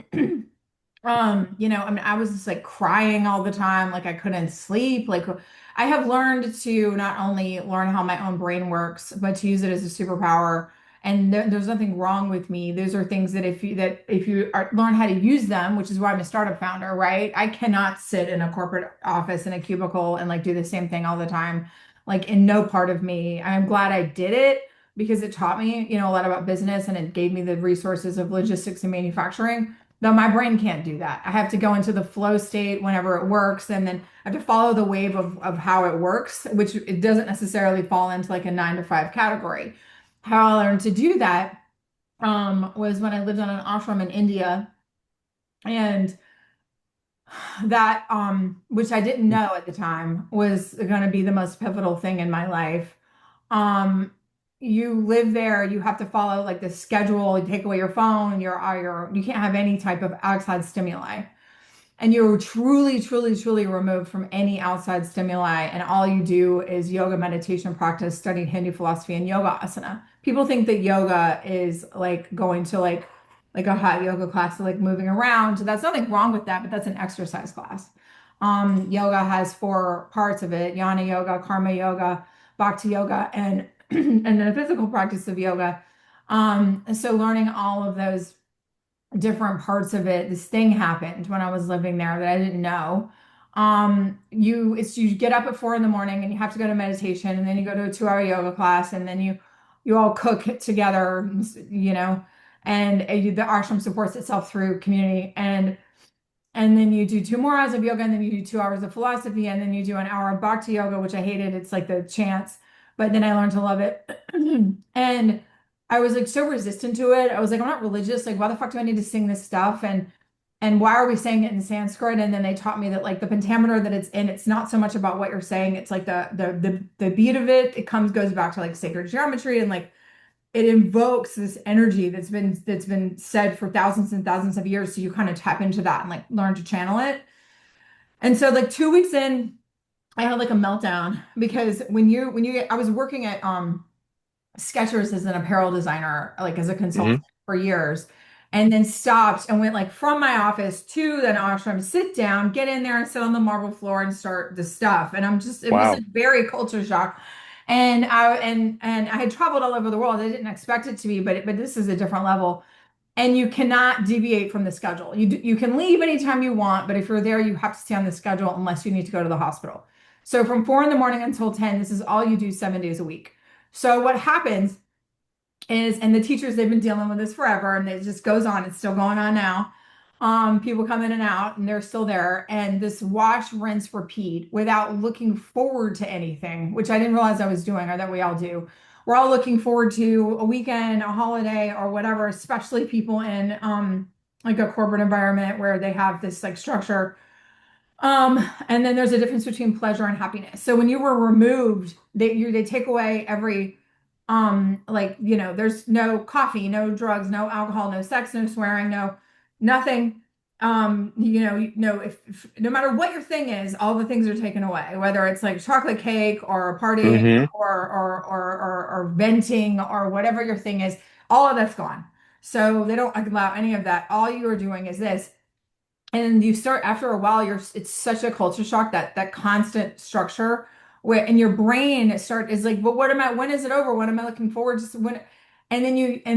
I mean, I was just like crying all the time, like I couldn't sleep. Like I have learned to not only learn how my own brain works, but to use it as a superpower. And there's nothing wrong with me. Those are things that if you learn how to use them, which is why I'm a startup founder, right? I cannot sit in a corporate office in a cubicle and like do the same thing all the time. Like in no part of me. I'm glad I did it because it taught me, a lot about business and it gave me the resources of logistics and manufacturing. No, my brain can't do that. I have to go into the flow state whenever it works, and then I have to follow the wave of how it works, which it doesn't necessarily fall into like a 9 to 5 category. How I learned to do that was when I lived on an ashram in India, and that which I didn't know at the time was going to be the most pivotal thing in my life. Um, you live there, you have to follow like the schedule, you take away your phone, you can't have any type of outside stimuli. And you're truly, truly, truly removed from any outside stimuli. And all you do is yoga, meditation practice, studying Hindu philosophy and yoga asana. People think that yoga is like going to like a hot yoga class, like moving around. So that's nothing wrong with that, but that's an exercise class. Yoga has 4 parts of it: jnana yoga, karma yoga, bhakti yoga, and and the physical practice of yoga. So learning all of those different parts of it, this thing happened when I was living there that I didn't know. You get up at 4 in the morning and you have to go to meditation, and then you go to a 2-hour yoga class, and then you all cook together, and the ashram supports itself through community, and then you do 2 more hours of yoga, and then you do 2 hours of philosophy, and then you do an hour of bhakti yoga, which I hated. It's like the chants, but then I learned to love it. And I was like so resistant to it. I was like, I'm not religious. Like, why the fuck do I need to sing this stuff? And why are we saying it in Sanskrit? And then they taught me that like the pentameter that it's in, it's not so much about what you're saying. It's like the beat of it. It goes back to like sacred geometry, and like it invokes this energy that's been said for thousands and thousands of years. So you kind of tap into that and like learn to channel it. And so like 2 weeks in, I had like a meltdown because I was working at Skechers as an apparel designer, like as a consultant for years, and then stopped and went like from my office to an ashram, sit down, get in there and sit on the marble floor and start the stuff. And it was Wow. a very culture shock. And I had traveled all over the world. I didn't expect it to be, but this is a different level. And you cannot deviate from the schedule. You can leave anytime you want, but if you're there, you have to stay on the schedule unless you need to go to the hospital. So from 4 in the morning until 10, this is all you do 7 days a week. So what happens is, and the teachers, they've been dealing with this forever, and it just goes on. It's still going on now. People come in and out, and they're still there. And this wash, rinse, repeat without looking forward to anything, which I didn't realize I was doing, or that we all do. We're all looking forward to a weekend, a holiday, or whatever, especially people in like a corporate environment where they have this like structure. And then there's a difference between pleasure and happiness. So when you were removed, they take away every like, you know, there's no coffee, no drugs, no alcohol, no sex, no swearing, no nothing. You know, no, if no matter what your thing is, all the things are taken away, whether it's like chocolate cake or partying Mm-hmm. or venting or whatever your thing is, all of that's gone. So they don't allow any of that. All you are doing is this. And you start after a while, it's such a culture shock that constant structure where in your brain is like, but what am I, when is it over? When am I looking forward to when? And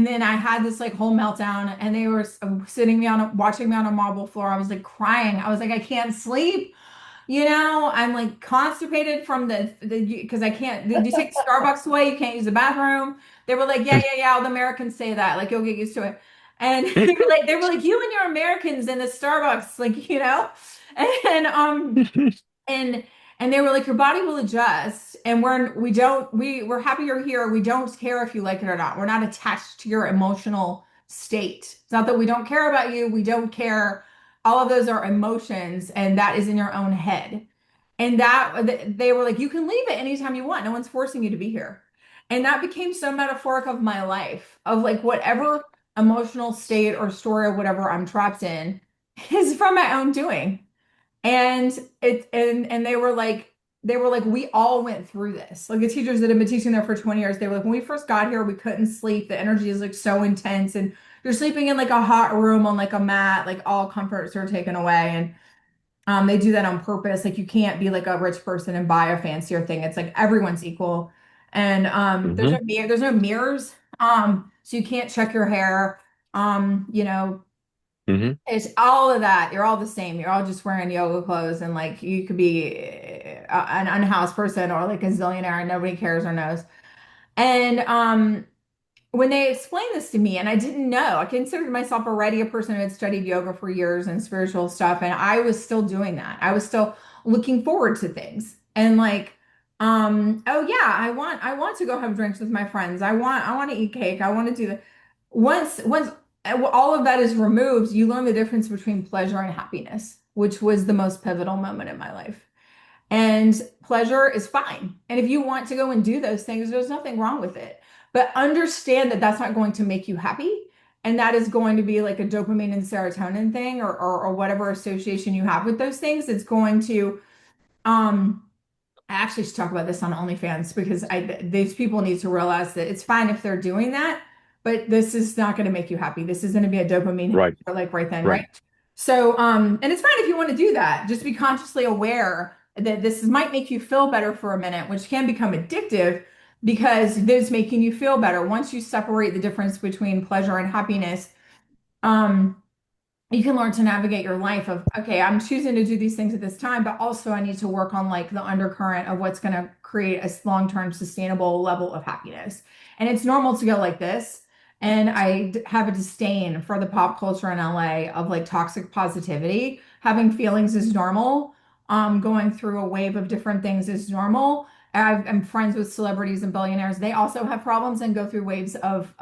then I had this like whole meltdown and they were sitting me watching me on a marble floor. I was like crying. I was like, I can't sleep. You know, I'm like constipated from the because I can't. Did you take the Starbucks away? You can't use the bathroom. They were like, yeah. All the Americans say that. Like you'll get used to it. And they were like, you and your Americans in the Starbucks, like you know, and and and they were like, your body will adjust, and we're happy you're here. We don't care if you like it or not. We're not attached to your emotional state. It's not that we don't care about you. We don't care. All of those are emotions, and that is in your own head. And that they were like, you can leave it anytime you want. No one's forcing you to be here. And that became so metaphoric of my life, of like whatever emotional state or story or whatever I'm trapped in is from my own doing. And they were like, we all went through this. Like the teachers that have been teaching there for 20 years, they were like, when we first got here, we couldn't sleep. The energy is like so intense. And you're sleeping in like a hot room on like a mat, like all comforts are taken away. And they do that on purpose. Like you can't be like a rich person and buy a fancier thing. It's like everyone's equal. And there's no mirrors. So you can't check your hair. You know, Mm-hmm. it's all of that. You're all the same. You're all just wearing yoga clothes, and like you could be an unhoused person or like a zillionaire and nobody cares or knows. And when they explained this to me, and I didn't know, I considered myself already a person who had studied yoga for years and spiritual stuff, and I was still doing that. I was still looking forward to things and like, oh yeah, I want to go have drinks with my friends. I want to eat cake. I want to do that. Once all of that is removed, you learn the difference between pleasure and happiness, which was the most pivotal moment in my life. And pleasure is fine. And if you want to go and do those things, there's nothing wrong with it. But understand that that's not going to make you happy. And that is going to be like a dopamine and serotonin thing or whatever association you have with those things. It's going to, I actually should talk about this on OnlyFans because these people need to realize that it's fine if they're doing that, but this is not going to make you happy. This is going to be a dopamine hit Right. for like right then, Right. right? So, and it's fine if you want to do that. Just be consciously aware that this might make you feel better for a minute, which can become addictive because this making you feel better. Once you separate the difference between pleasure and happiness, um, you can learn to navigate your life of, okay, I'm choosing to do these things at this time, but also I need to work on like the undercurrent of what's going to create a long-term sustainable level of happiness. And it's normal to go like this. And I have a disdain for the pop culture in LA of like toxic positivity. Having feelings is normal. Going through a wave of different things is normal. I'm friends with celebrities and billionaires. They also have problems and go through waves of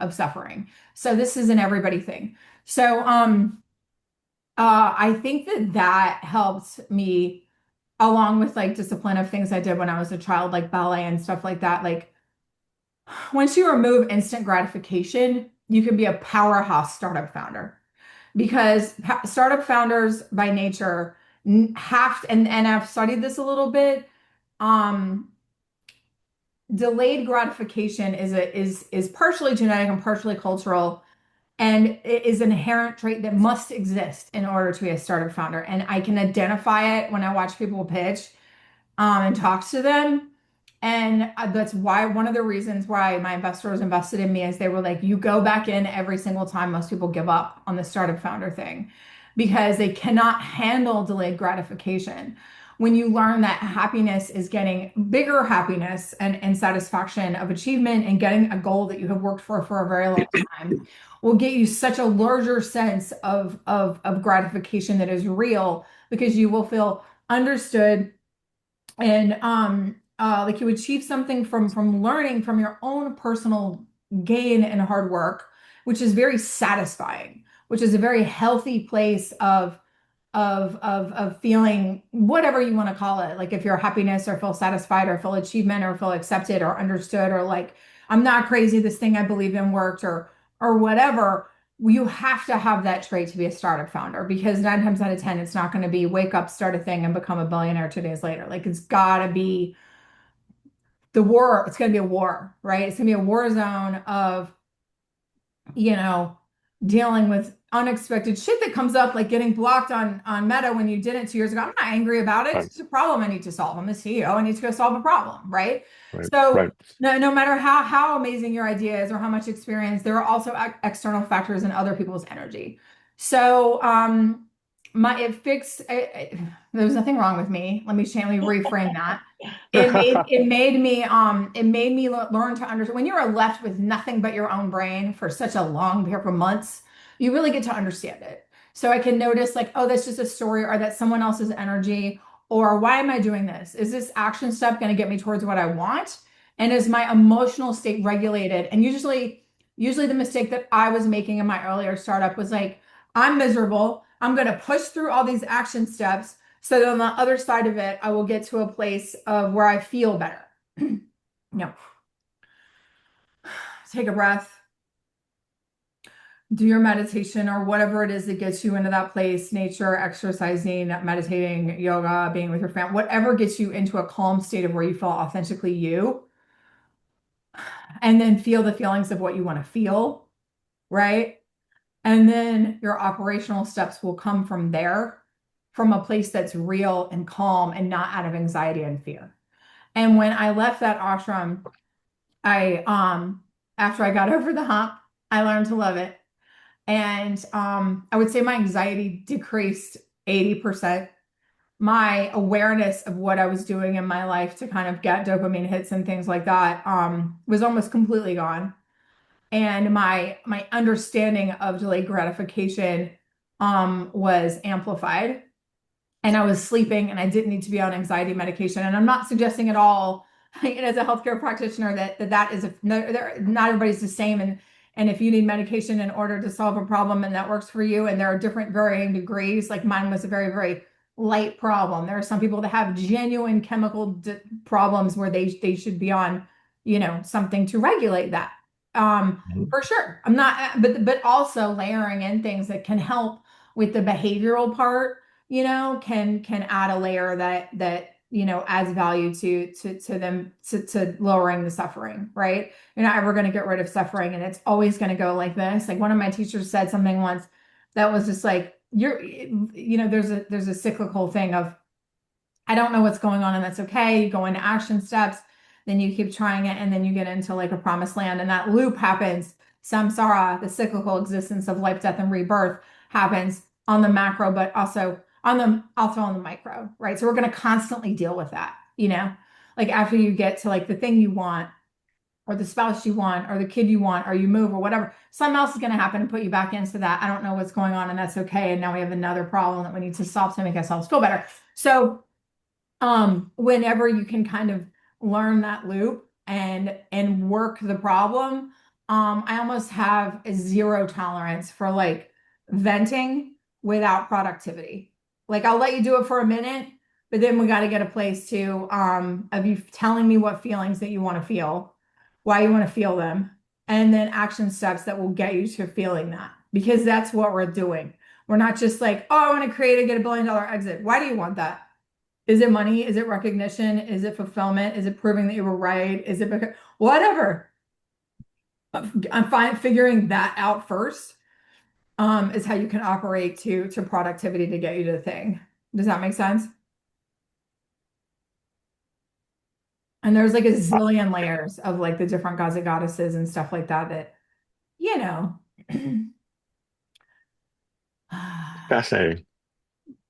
suffering. So this is an everybody thing. So, I think that helped me along with like discipline of things I did when I was a child, like ballet and stuff like that. Like once you remove instant gratification, you can be a powerhouse startup founder because startup founders by nature have to, and I've studied this a little bit. Um, Delayed gratification is partially genetic and partially cultural. And it is an inherent trait that must exist in order to be a startup founder. And I can identify it when I watch people pitch and talk to them. And that's why one of the reasons why my investors invested in me is they were like, you go back in every single time most people give up on the startup founder thing because they cannot handle delayed gratification. When you learn that happiness is getting bigger happiness and satisfaction of achievement and getting a goal that you have worked for a very long time will get you such a larger sense of gratification that is real because you will feel understood and like you achieve something from learning from your own personal gain and hard work, which is very satisfying. which is a very healthy place of feeling whatever you want to call it. Like if you're happiness or feel satisfied or feel achievement or feel accepted or understood or like, I'm not crazy, this thing I believe in worked or whatever, you have to have that trait to be a startup founder, because 9 times out of 10, it's not going to be wake up, start a thing and become a billionaire 2 days later. Like it's gotta be the war. It's going to be a war, right? It's going to be a war zone of, you know, dealing with unexpected shit that comes up, like getting blocked on Meta when you did it 2 years ago. I'm not angry about it. Right. It's just a problem I need to solve. I'm the CEO. I need to go solve a problem, right? Right. So Right. no matter how amazing your idea is or how much experience, there are also external factors and other people's energy. So there was nothing wrong with me. Let me reframe that. It made me learn to understand when you're left with nothing but your own brain for such a long period of months, you really get to understand it. So I can notice like, oh, that's just a story, or that's someone else's energy, or why am I doing this? Is this action step going to get me towards what I want? And is my emotional state regulated? And usually the mistake that I was making in my earlier startup was like, I'm miserable. I'm going to push through all these action steps so that on the other side of it, I will get to a place of where I feel better. No. Take a breath. Do your meditation or whatever it is that gets you into that place, nature, exercising, meditating, yoga, being with your family, whatever gets you into a calm state of where you feel authentically you. And then feel the feelings of what you want to feel, right? And then your operational steps will come from there, from a place that's real and calm and not out of anxiety and fear. And when I left that ashram, after I got over the hump, I learned to love it. And I would say my anxiety decreased 80%. My awareness of what I was doing in my life to kind of get dopamine hits and things like that was almost completely gone. And my understanding of delayed gratification was amplified. And I was sleeping and I didn't need to be on anxiety medication. And I'm not suggesting at all, as a healthcare practitioner, that is not everybody's the same. And if you need medication in order to solve a problem and that works for you, and there are different varying degrees, like mine was a very, very light problem. There are some people that have genuine chemical problems where they should be on, something to regulate that. For sure. I'm not, but also layering in things that can help with the behavioral part, can add a layer that adds value to them, to lowering the suffering, right? You're not ever going to get rid of suffering, and it's always going to go like this. Like one of my teachers said something once that was just like, there's a cyclical thing of, I don't know what's going on, and that's okay. You go into action steps, then you keep trying it, and then you get into like a promised land, and that loop happens. Samsara, the cyclical existence of life, death, and rebirth, happens on the macro, but also on the micro, right? So we're going to constantly deal with that, like after you get to like the thing you want, or the spouse you want, or the kid you want, or you move or whatever, something else is going to happen and put you back into that. I don't know what's going on, and that's okay. And now we have another problem that we need to solve to make ourselves feel better. So whenever you can kind of learn that loop and work the problem, I almost have a zero tolerance for like venting without productivity. Like I'll let you do it for a minute, but then we got to get a place to of you telling me what feelings that you want to feel, why you want to feel them, and then action steps that will get you to feeling that, because that's what we're doing. We're not just like, oh, I want to create and get $1 billion exit. Why do you want that? Is it money? Is it recognition? Is it fulfillment? Is it proving that you were right? Is it whatever? I'm fine figuring that out first. Is how you can operate to productivity to get you to the thing. Does that make sense? And there's like a zillion layers of like the different gods and goddesses and stuff like that, Fascinating.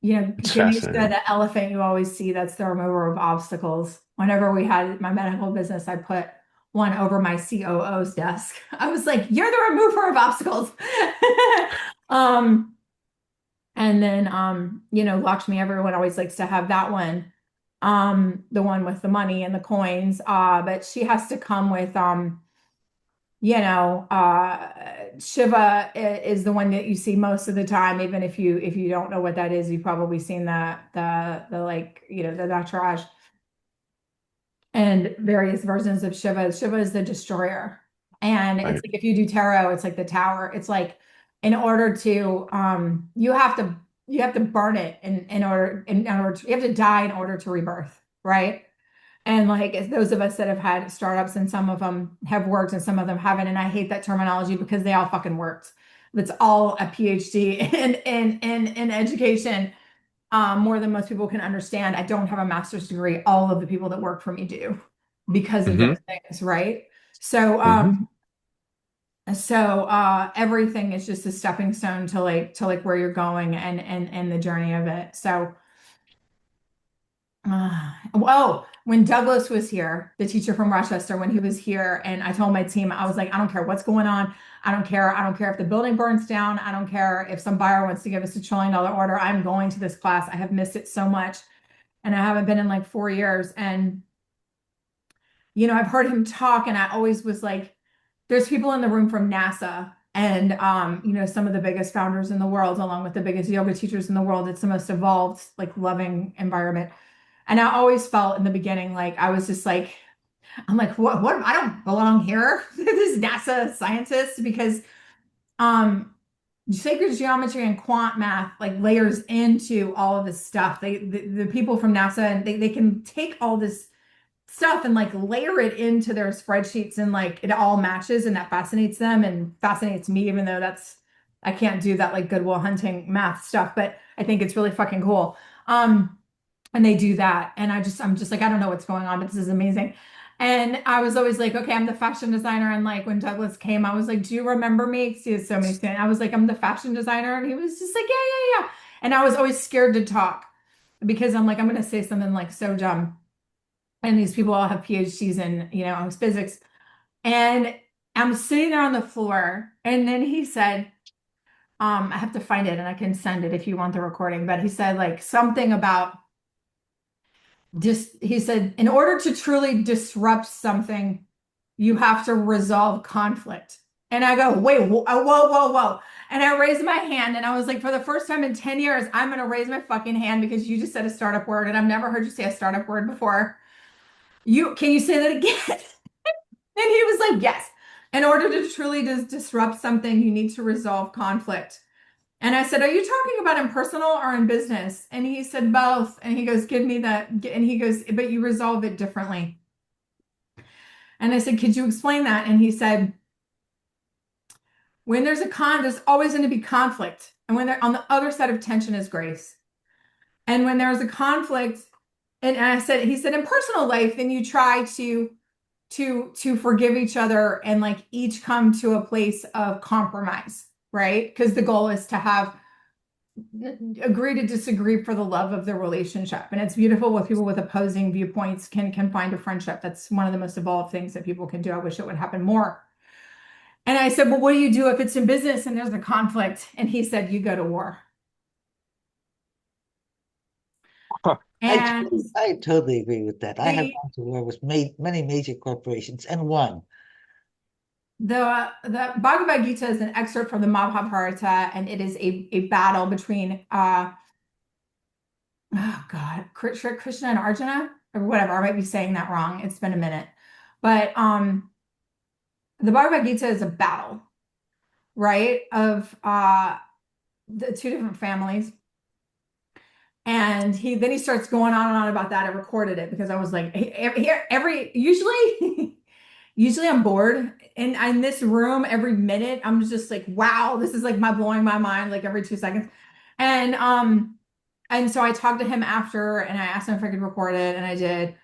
It's Jimmy said fascinating. the elephant you always see, that's the remover of obstacles. Whenever we had my medical business, I put one over my COO's desk. I was like, you're the remover of obstacles. And then, Lakshmi, everyone always likes to have that one, the one with the money and the coins. But she has to come with, Shiva is the one that you see most of the time. Even if you don't know what that is, you've probably seen the like, the Nataraj and various versions of Shiva. Shiva is the destroyer. And it's Right. like if you do tarot, it's like the tower. It's like in order to you have to burn it in order to, you have to die in order to rebirth, right? And like as those of us that have had startups, and some of them have worked and some of them haven't, and I hate that terminology because they all fucking worked. It's all a PhD in education, more than most people can understand. I don't have a master's degree. All of the people that work for me do because of those things, right? So everything is just a stepping stone to like where you're going and the journey of it. So when Douglas was here, the teacher from Rochester, when he was here, and I told my team, I was like, I don't care what's going on. I don't care. I don't care if the building burns down. I don't care if some buyer wants to give us $1 trillion order. I'm going to this class. I have missed it so much. And I haven't been in like 4 years. And, I've heard him talk, and I always was like, there's people in the room from NASA and, some of the biggest founders in the world, along with the biggest yoga teachers in the world. It's the most evolved, like loving environment. And I always felt in the beginning, like I was just like, I'm like, what, I don't belong here. This NASA scientist, because sacred geometry and quant math like layers into all of this stuff. The people from NASA, and they can take all this stuff and like layer it into their spreadsheets, and like it all matches, and that fascinates them and fascinates me, even though I can't do that like Goodwill Hunting math stuff, but I think it's really fucking cool. And they do that. And I'm just like, I don't know what's going on, but this is amazing. And I was always like, okay, I'm the fashion designer. And like when Douglas came, I was like, do you remember me? Because he has so many things. I was like, I'm the fashion designer. And he was just like, yeah. And I was always scared to talk because I'm like, I'm going to say something like so dumb. And these people all have PhDs in, physics. And I'm sitting there on the floor. And then he said, I have to find it and I can send it if you want the recording. But he said like something about he said, in order to truly disrupt something, you have to resolve conflict. And I go, wait, whoa. And I raised my hand, and I was like, for the first time in 10 years, I'm going to raise my fucking hand because you just said a startup word, and I've never heard you say a startup word before. Can you say that again? And he was like, yes. In order to truly disrupt something, you need to resolve conflict. And I said, are you talking about in personal or in business? And he said, both. And he goes, give me that. And he goes, but you resolve it differently. And I said, could you explain that? And he said, when there's there's always going to be conflict. And when they're on the other side of tension is grace. And when there's a conflict, and he said, in personal life, then you try to forgive each other and like each come to a place of compromise, right? Because the goal is to agree to disagree for the love of the relationship. And it's beautiful with people with opposing viewpoints can find a friendship. That's one of the most evolved things that people can do. I wish it would happen more. And I said, well, what do you do if it's in business and there's a conflict? And he said, you go to war. And I totally agree with that. I have gone to war with many major corporations and won. The Bhagavad Gita is an excerpt from the Mahabharata, and it is a battle between Krishna and Arjuna, or whatever. I might be saying that wrong. It's been a minute. But the Bhagavad Gita is a battle, right? Of the two different families. And then he starts going on and on about that. I recorded it because I was like, usually I'm bored, and in this room every minute I'm just like, wow, this is like blowing my mind like every 2 seconds. And so I talked to him after, and I asked him if I could record it, and I did.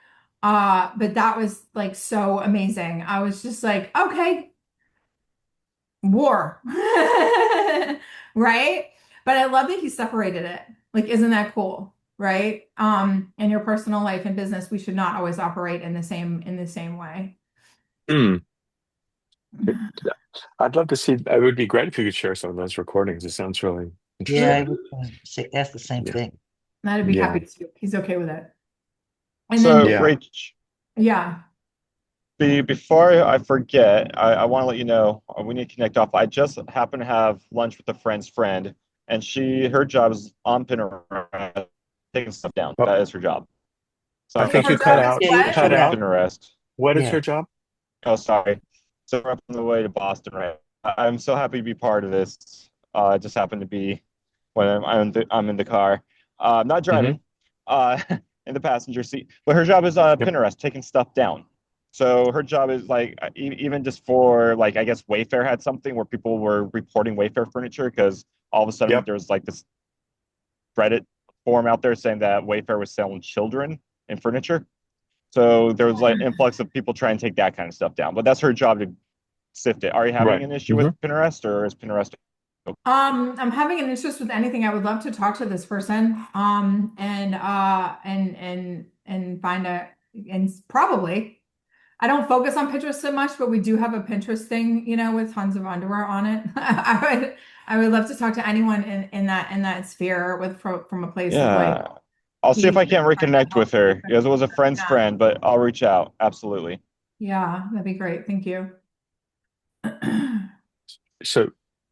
But that was like so amazing. I was just like, okay, war. Right? But I love that he separated it. Like, isn't that cool? Right? In your personal life and business, we should not always operate in the same way. I'd love to see. It would be great if you could share some of those recordings. It sounds really interesting. Yeah, I was going to ask the same thing. I'd be happy to. He's okay with it. And so, yeah. Before I forget, I want to let you know we need to connect off. I just happened to have lunch with a friend's friend, and her job is on Pinterest, taking stuff down. Oh, That is her job. So I I'm think Her you hoping cut job to is out. Yeah, You you what? cut should connect have. out. Pinterest. What is Yeah. her job? Oh, sorry. So we're on the way to Boston, right? I'm so happy to be part of this. It just happened to be when I'm in the car. I'm not Mm-hmm. driving, in the passenger seat. But her job is Yep. Pinterest, taking stuff down. So her job is like even just for like I guess Wayfair had something where people were reporting Wayfair furniture because all of a sudden Yep. there was like this Reddit forum out there saying that Wayfair was selling children in furniture. So there was like influx of people trying to take that kind of stuff down. But that's her job to sift it. Are you having Right. an issue Mm-hmm. with Pinterest, or is Pinterest? I'm having an interest with anything. I would love to talk to this person. And find a and probably I don't focus on Pinterest so much, but we do have a Pinterest thing, with tons of underwear on it. I would love to talk to anyone in that sphere from a place of like Yeah. I'll see if peace I can and trying to reconnect help with her people. because it was a friend's Yeah, friend, but I'll reach out. Absolutely. yeah, that'd be great. Thank you. So,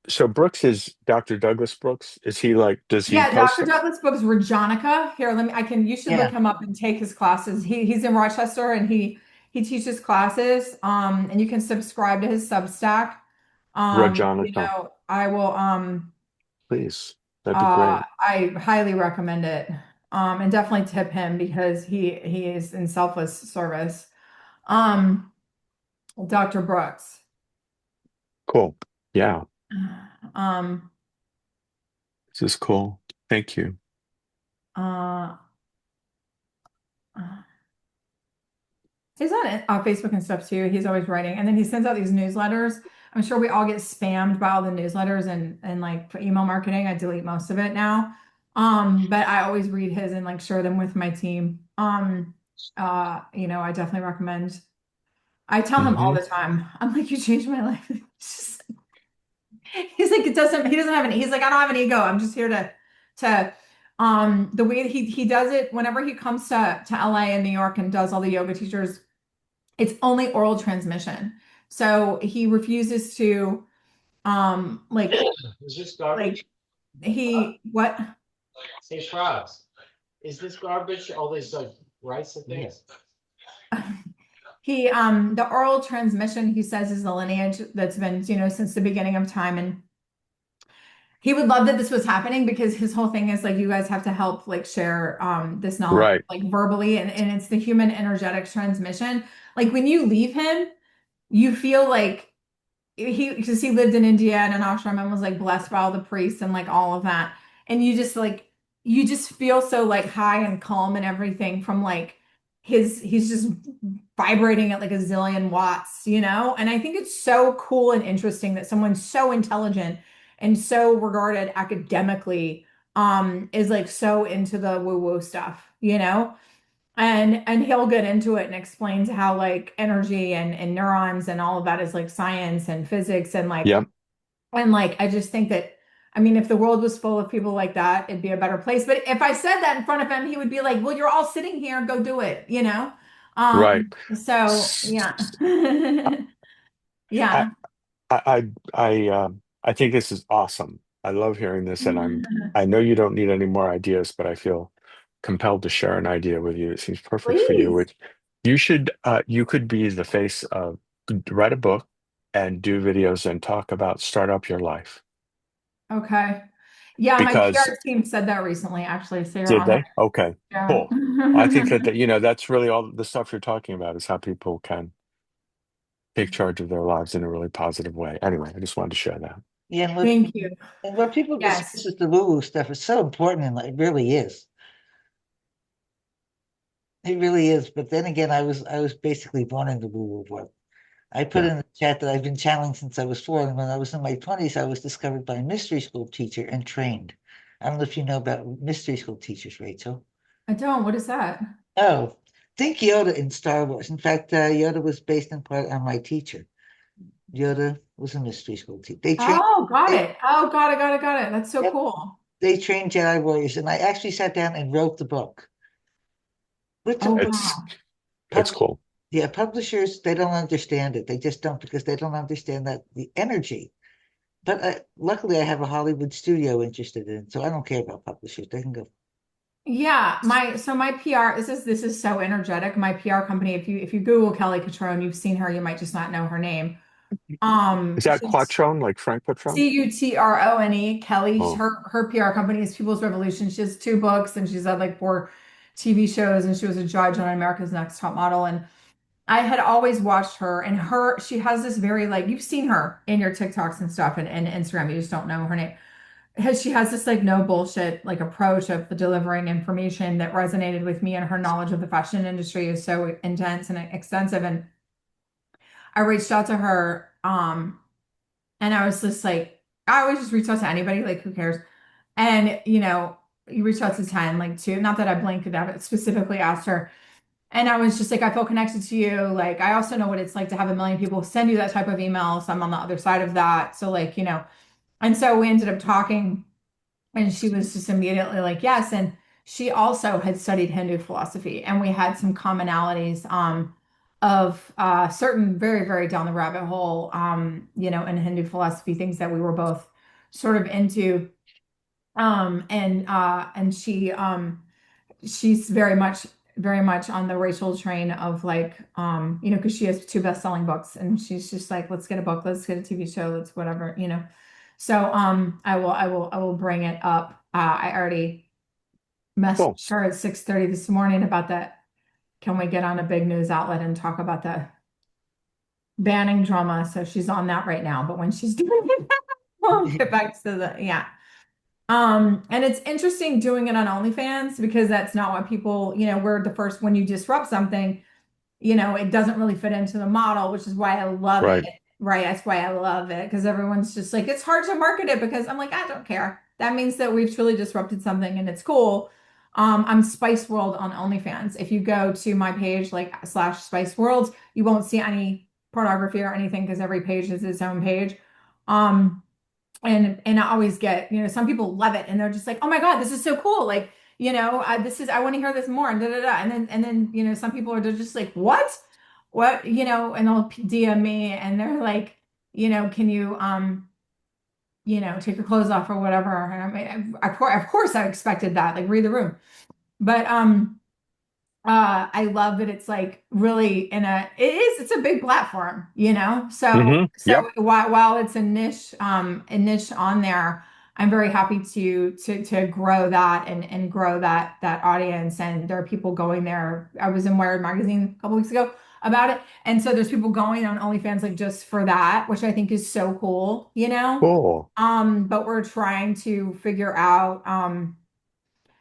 so Brooks is Dr. Douglas Brooks. Is he like? Does he Yeah, post Dr. them? Douglas Book's Rajanica. Here, you should look Yeah. him up and take his classes. He's in Rochester and he teaches classes. And you can subscribe to his Substack. Rajanica, I will please. That'd be great. I highly recommend it. And definitely tip him because he is in selfless service. Um, Dr. Brooks. Cool. Yeah, Um, this is cool. Thank you. uh, He's on Facebook and stuff too. He's always writing, and then he sends out these newsletters. I'm sure we all get spammed by all the newsletters and like for email marketing. I delete most of it now. But I always read his and like share them with my team. I definitely recommend. I tell him all Mm-hmm. the time. I'm like, you changed my life. He's like, he doesn't have any. He's like, I don't have an ego. I'm just here to the way that he does it whenever he comes to LA and New York and does all the yoga teachers. It's only oral transmission. So he refuses to like Is this like garbage? what Say frogs. Is this garbage? All these like rice and things? he the oral transmission he says is the lineage that's been, since the beginning of time. And he would love that this was happening because his whole thing is like you guys have to help like share this knowledge Right. like verbally, and it's the human energetic transmission. Like when you leave him, you feel like because he lived in India and an ashram and was like blessed by all the priests and like all of that. And you just feel so like high and calm and everything from like he's just vibrating at like a zillion watts. And I think it's so cool and interesting that someone so intelligent and so regarded academically is like so into the woo-woo stuff. And he'll get into it and explains how like energy and neurons and all of that is like science and physics Yep. and like I just think that I mean if the world was full of people like that, it'd be a better place. But if I said that in front of him, he would be like, well, you're all sitting here, go do it. Right. So yeah. I Yeah. I think this is awesome. I love hearing this, and I know you don't need any more ideas, but I feel compelled to share an idea with you. It seems perfect for you. Please. Which you could be the face of, write a book and do videos and talk about start up your life. Okay. Yeah, my Because PR team said that recently, actually. So you're did on it. they? Okay, Yeah. cool. I think that that's really all the stuff you're talking about is how people can take charge of their lives in a really positive way. Anyway, I just wanted to share that. Yeah, and Thank you. what people Yes. dismiss as the woo-woo stuff is so important, and it really is. It really is. But then again, I was basically born in the woo-woo world. I put Yeah. in the chat that I've been channeling since I was 4, and when I was in my 20s, I was discovered by a mystery school teacher and trained. I don't know if you know about mystery school teachers, Rachel. I don't. What is that? Oh, think Yoda in Star Wars. In fact, Yoda was based in part on my teacher. Yoda was a mystery school teacher. Oh, got it. Oh, got it. That's so Yep. cool. They trained Jedi warriors, and I actually sat down and wrote the book. Oh, It's wow. it's cool. Yeah, publishers, they don't understand it. They just don't, because they don't understand that the energy. But luckily, I have a Hollywood studio interested in it, so I don't care about publishers. They can go. Yeah, my PR, this is so energetic. My PR company, if you Google Kelly Cutrone, you've seen her, you might just not know her name. Is that She's Quattrone, like Frank Quattrone? Cutrone, Kelly. Oh, Her PR company is People's Revolution. She has 2 books and she's had like 4 TV shows, and she was a judge on America's Next Top Model. And I had always watched her, and she has this very, like, you've seen her in your TikToks and stuff and Instagram, you just don't know her name. She has this like no bullshit like approach of delivering information that resonated with me, and her knowledge of the fashion industry is so intense and extensive. And I reached out to her, and I was just like, I always just reach out to anybody, like, who cares? And you reach out to 10, like, 2, not that I blinked at that, but specifically asked her. And I was just like, I feel connected to you. Like, I also know what it's like to have a million people send you that type of email. So I'm on the other side of that. So, like, and so we ended up talking, and she was just immediately like, yes. And she also had studied Hindu philosophy, and we had some commonalities of certain very, very down the rabbit hole, in Hindu philosophy, things that we were both sort of into. And she's very much on the Rachel train of, like, because she has 2 best-selling books, and she's just like, let's get a book, let's get a TV show, let's whatever. So I will bring it up. I already cool. messaged her at 6:30 this morning about that. Can we get on a big news outlet and talk about the banning drama? So she's on that right now, but when she's doing it, we'll get back to yeah. And it's interesting doing it on OnlyFans, because that's not what people, we're the first, when you disrupt something, it doesn't really fit into the model, which is why I love Right. it. Right. That's why I love it, because everyone's just like, it's hard to market it, because I'm like, I don't care. That means that we've truly disrupted something and it's cool. I'm Spice World on OnlyFans. If you go to my page, like /Spice World, you won't see any pornography or anything, because every page is its own page. And I always get, some people love it and they're just like, oh my God, this is so cool. Like, I want to hear this more, and da da da. And then, some people are just like, what, and they'll DM me and they're like, can you, take your clothes off or whatever. And I mean, of course I expected that, like, read the room. But, I love that it's like really it's a big platform, so Yep. while it's a niche on there, I'm very happy to grow that and grow that audience. And there are people going there. I was in Wired magazine a couple weeks ago about it, and so there's people going on OnlyFans, like, just for that, which I think is so cool. Cool. But we're trying to figure out, I'm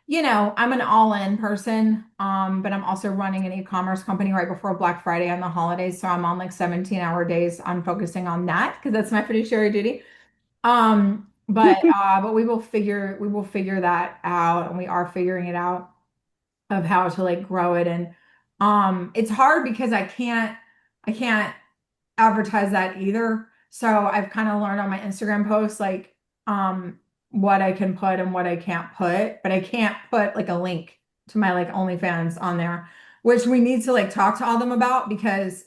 an all-in person, but I'm also running an e-commerce company right before Black Friday and the holidays. So I'm on like 17-hour days. I'm focusing on that because that's my fiduciary duty. But we will figure that out, and we are figuring it out, of how to, like, grow it. And it's hard because I can't advertise that either. So I've kind of learned on my Instagram posts, like, what I can put and what I can't put, but I can't put like a link to my, like, OnlyFans on there, which we need to, like, talk to all them about, because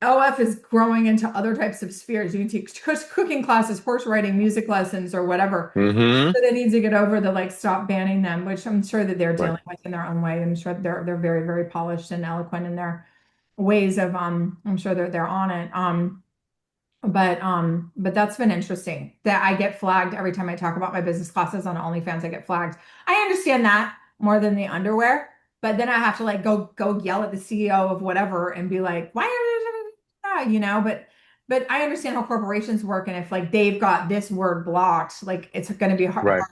OF is growing into other types of spheres. You can take cooking classes, horse riding, music lessons, or whatever. Mm-hmm. So they need to get over the, like, stop banning them, which I'm sure that they're Right. dealing with in their own way. I'm sure they're very, very polished and eloquent in their ways of, I'm sure they're on it. But that's been interesting, that I get flagged every time I talk about my business classes on OnlyFans. I get flagged. I understand that more than the underwear, but then I have to, like, go yell at the CEO of whatever and be like, why are but I understand how corporations work, and if, like, they've got this word blocked, like, it's going to be hard, Right.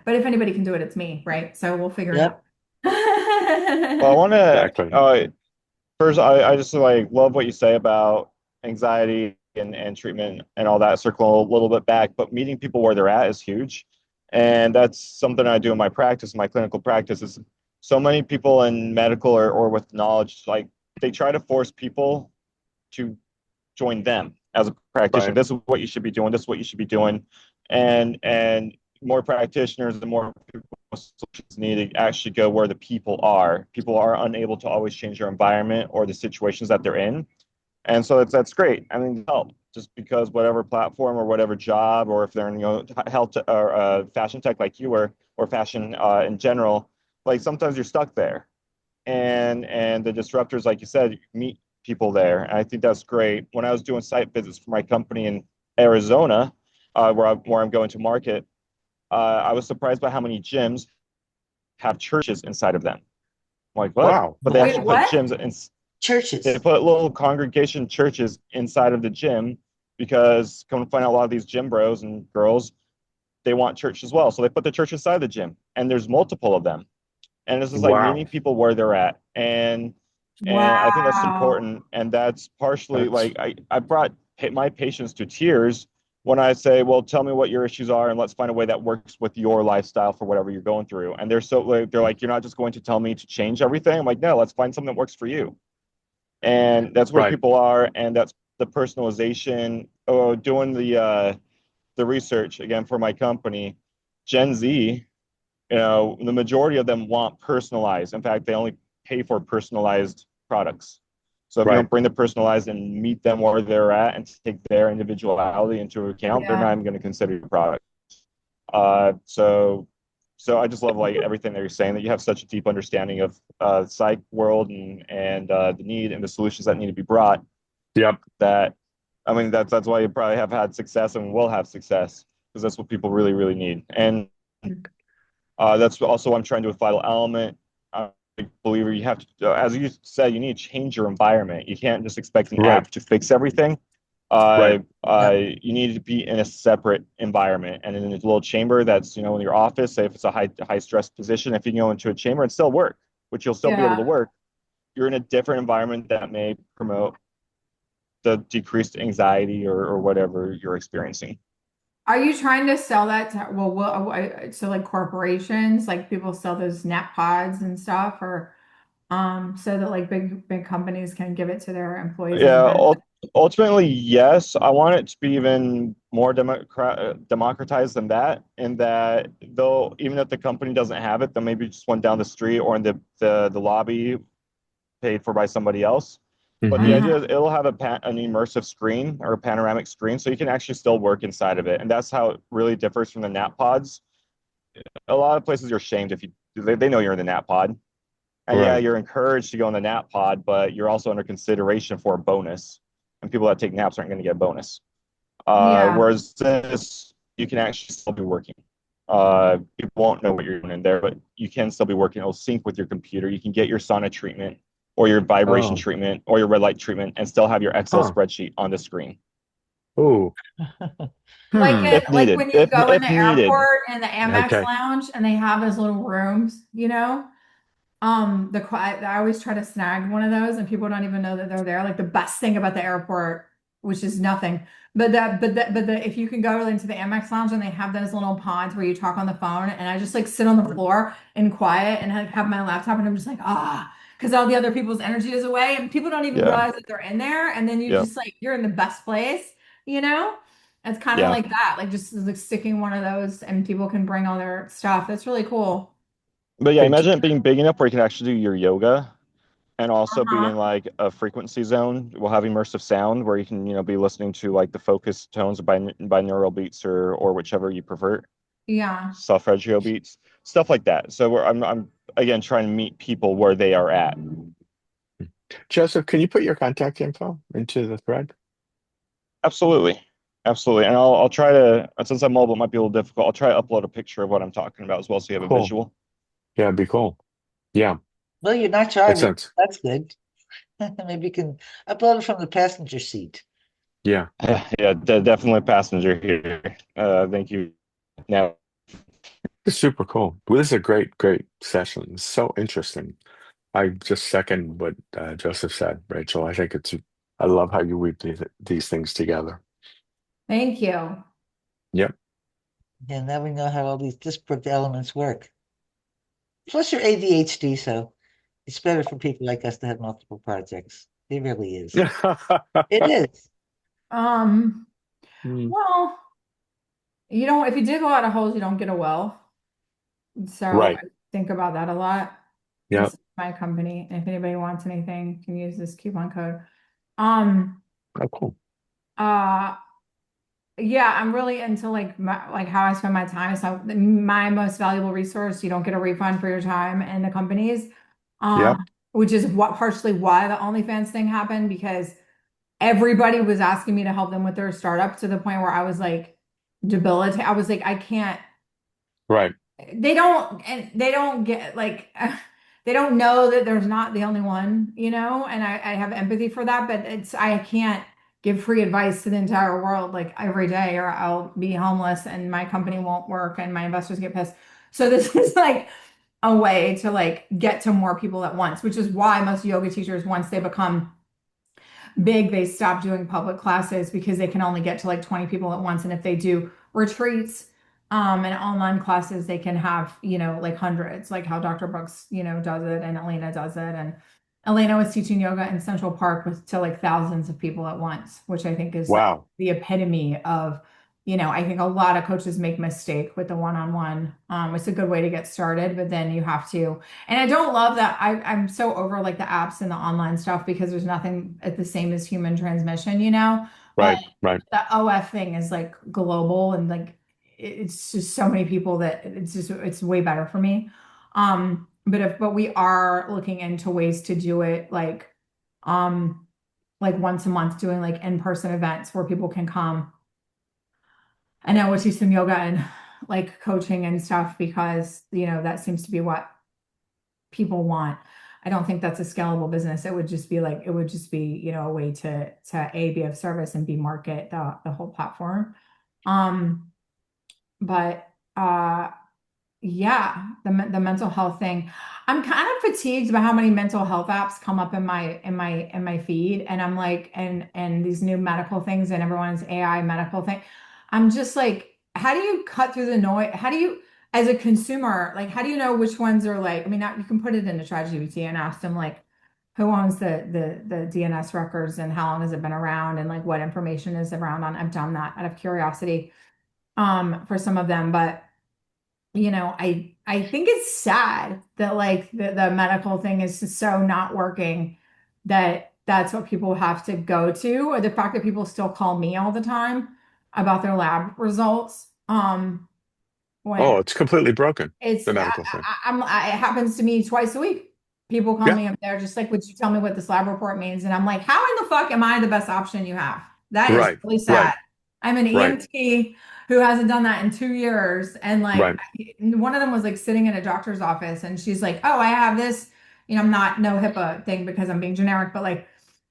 but if anybody can do it, it's me, right? So we'll figure it out. Well, I want Exactly. to first, I just, like, love what you say about anxiety and treatment and all that. Circle a little bit back, but meeting people where they're at is huge. And that's something I do in my practice, my clinical practice. Is so many people in medical or with knowledge, like, they try to force people to join them as a practitioner. Right. This is what you should be doing. This is what you should be doing. And more practitioners, the more people solutions need to actually go where the people are. People are unable to always change their environment or the situations that they're in. And so that's great. I mean, help just because whatever platform or whatever job, or if they're in health or fashion tech like you were, or fashion in general, like sometimes you're stuck there. And the disruptors, like you said, meet people there. And I think that's great. When I was doing site visits for my company in Arizona, where I'm going to market, I was surprised by how many gyms have churches inside of them. I'm like, what? Wow. But they Wait, actually put what? gyms in. Churches. They put little congregation churches inside of the gym because come to find out a lot of these gym bros and girls, they want church as well. So they put the church inside the gym, and there's multiple of them. And this is like Wow. meeting people where they're at. And I think that's Wow. important. And that's partially That's like I brought my patients to tears when I say, well, tell me what your issues are and let's find a way that works with your lifestyle for whatever you're going through. And they're like, you're not just going to tell me to change everything. I'm like, no, let's find something that works for you. And that's where right. people are. And that's the personalization. Oh, doing the research again for my company, Gen Z, the majority of them want personalized. In fact, they only pay for personalized products. So if you Right. don't bring the personalized and meet them where they're at and take their individuality into account, they're Yeah. not even going to consider your product. So I just love like everything that you're saying, that you have such a deep understanding of psych world and the need and the solutions that need to be brought. Yep. That, I mean, that's why you probably have had success and will have success, because that's what people really, really need. And that's also what I'm trying to do with Vital Element. I'm a believer you have to, as you said, you need to change your environment. You can't just expect an Right. app to fix everything. Right. You need to be in a separate environment and in a little chamber that's, in your office, say if it's a high stress position, if you can go into a chamber and still work, which you'll still be able to Yeah. work, you're in a different environment that may promote the decreased anxiety or whatever you're experiencing. Are you trying to sell that to, so like corporations, like people sell those nap pods and stuff, or so that like big companies can give it to their employees as a Yeah, benefit? ultimately, yes. I want it to be even more democratized than that, in that though, even if the company doesn't have it, then maybe just one down the street or in the lobby paid for by somebody else. But the Mm-hmm. idea is it'll have an immersive screen or a panoramic screen, so you can actually still work inside of it. And that's how it really differs from the nap pods. A lot of places you're shamed if they know you're in the nap pod. And yeah, Right. you're encouraged to go in the nap pod, but you're also under consideration for a bonus. And people that take naps aren't going to get a bonus. Yeah. Whereas this, you can actually still be working. People won't know what you're doing in there, but you can still be working. It'll sync with your computer. You can get your sauna treatment or your vibration Oh. treatment or your red light treatment and still have your Excel Huh. spreadsheet on the screen. Ooh. Like If like needed. when you go in If the needed. airport and the Amex Okay. lounge and they have those little rooms, I always try to snag one of those and people don't even know that they're there. Like the best thing about the airport, which is nothing, if you can go into the Amex lounge and they have those little pods where you talk on the phone and I just like sit on the floor in quiet and have my laptop and I'm just like, because all the other people's energy is away and people don't even Yeah. realize that they're in there. And then you Yeah. just like, you're in the best place, you know? It's kind of Yeah. like that, like just like sticking one of those and people can bring all their stuff. That's really cool. But yeah, Hey, imagine it being big enough where you can actually do your yoga and also be Uh-huh. in like a frequency zone. We'll have immersive sound where you can, be listening to like the focus tones by binaural beats or whichever you prefer, Yeah. solfeggio beats, stuff like that. So I'm again trying to meet people where they are at. Joseph, can you put your contact info into the thread? Absolutely. Absolutely. And I'll try to, since I'm mobile, it might be a little difficult. I'll try to upload a picture of what I'm talking about as well so you have a Cool. visual. Yeah, it'd be cool. Yeah. Well, you're not Makes driving. sense. That's good. Maybe you can upload it from the passenger seat. Yeah. Yeah, definitely a passenger here. Thank you. Now, It's super cool. Well, this is a great, great session. It's so interesting. I just second what Joseph said, Rachel. I think I love how you weave these things together. Thank you. Yep. And now we know how all these disparate elements work. Plus, you're ADHD, so it's better for people like us to have multiple projects. It really is. It is. Well, if you dig a lot of holes, you don't get a well. So Right. I think about that a lot. Yeah. This is my company. And if anybody wants anything, you can use this coupon code. Um, Oh, cool. yeah, I'm really into like how I spend my time. So my most valuable resource, you don't get a refund for your time in the companies. Yep. Which is what partially why the OnlyFans thing happened, because everybody was asking me to help them with their startup to the point where I was like debilitated. I was like, I can't. Right. They don't get like they don't know that there's not the only one, and I have empathy for that, but I can't give free advice to the entire world like every day, or I'll be homeless and my company won't work and my investors get pissed. So this is like a way to like get to more people at once, which is why most yoga teachers, once they become big, they stop doing public classes because they can only get to like 20 people at once. And if they do retreats and online classes, they can have, like hundreds, like how Dr. Brooks, does it, and Elena does it. And Elena was teaching yoga in Central Park to like thousands of people at once, which I think is like Wow. the epitome of, I think a lot of coaches make mistake with the one-on-one. It's a good way to get started, but then you have to, and I don't love that. I'm so over like the apps and the online stuff because there's nothing at the same as human transmission, but Right. Right. the OF thing is like global, and like it's just so many people that it's way better for me. But we are looking into ways to do it like once a month, doing like in-person events where people can come. And I would do some yoga and like coaching and stuff because, that seems to be what people want. I don't think that's a scalable business. It would just be, a way to A, be of service, and B, market the whole platform. But yeah, the mental health thing. I'm kind of fatigued by how many mental health apps come up in my feed, and I'm like, and these new medical things, and everyone's AI medical thing. I'm just like, how do you cut through the noise? How do you, as a consumer, like, how do you know which ones are like? I mean, now you can put it into ChatGPT and ask them like, who owns the DNS records and how long has it been around, and like what information is around on. I've done that out of curiosity for some of them, but I think it's sad that like the medical thing is just so not working that that's what people have to go to, or the fact that people still call me all the time about their lab results. When Oh, it's completely broken, it's the medical thing. it happens to me twice a week. People call Yeah. me up there just like, would you tell me what this lab report means? And I'm like, how in the fuck am I the best option you have? That is Right. really Right. sad. I'm an Right. EMT who hasn't done that in 2 years. And like Right. one of them was like sitting in a doctor's office and she's like, oh, I have this, I'm not no HIPAA thing because I'm being generic, but like,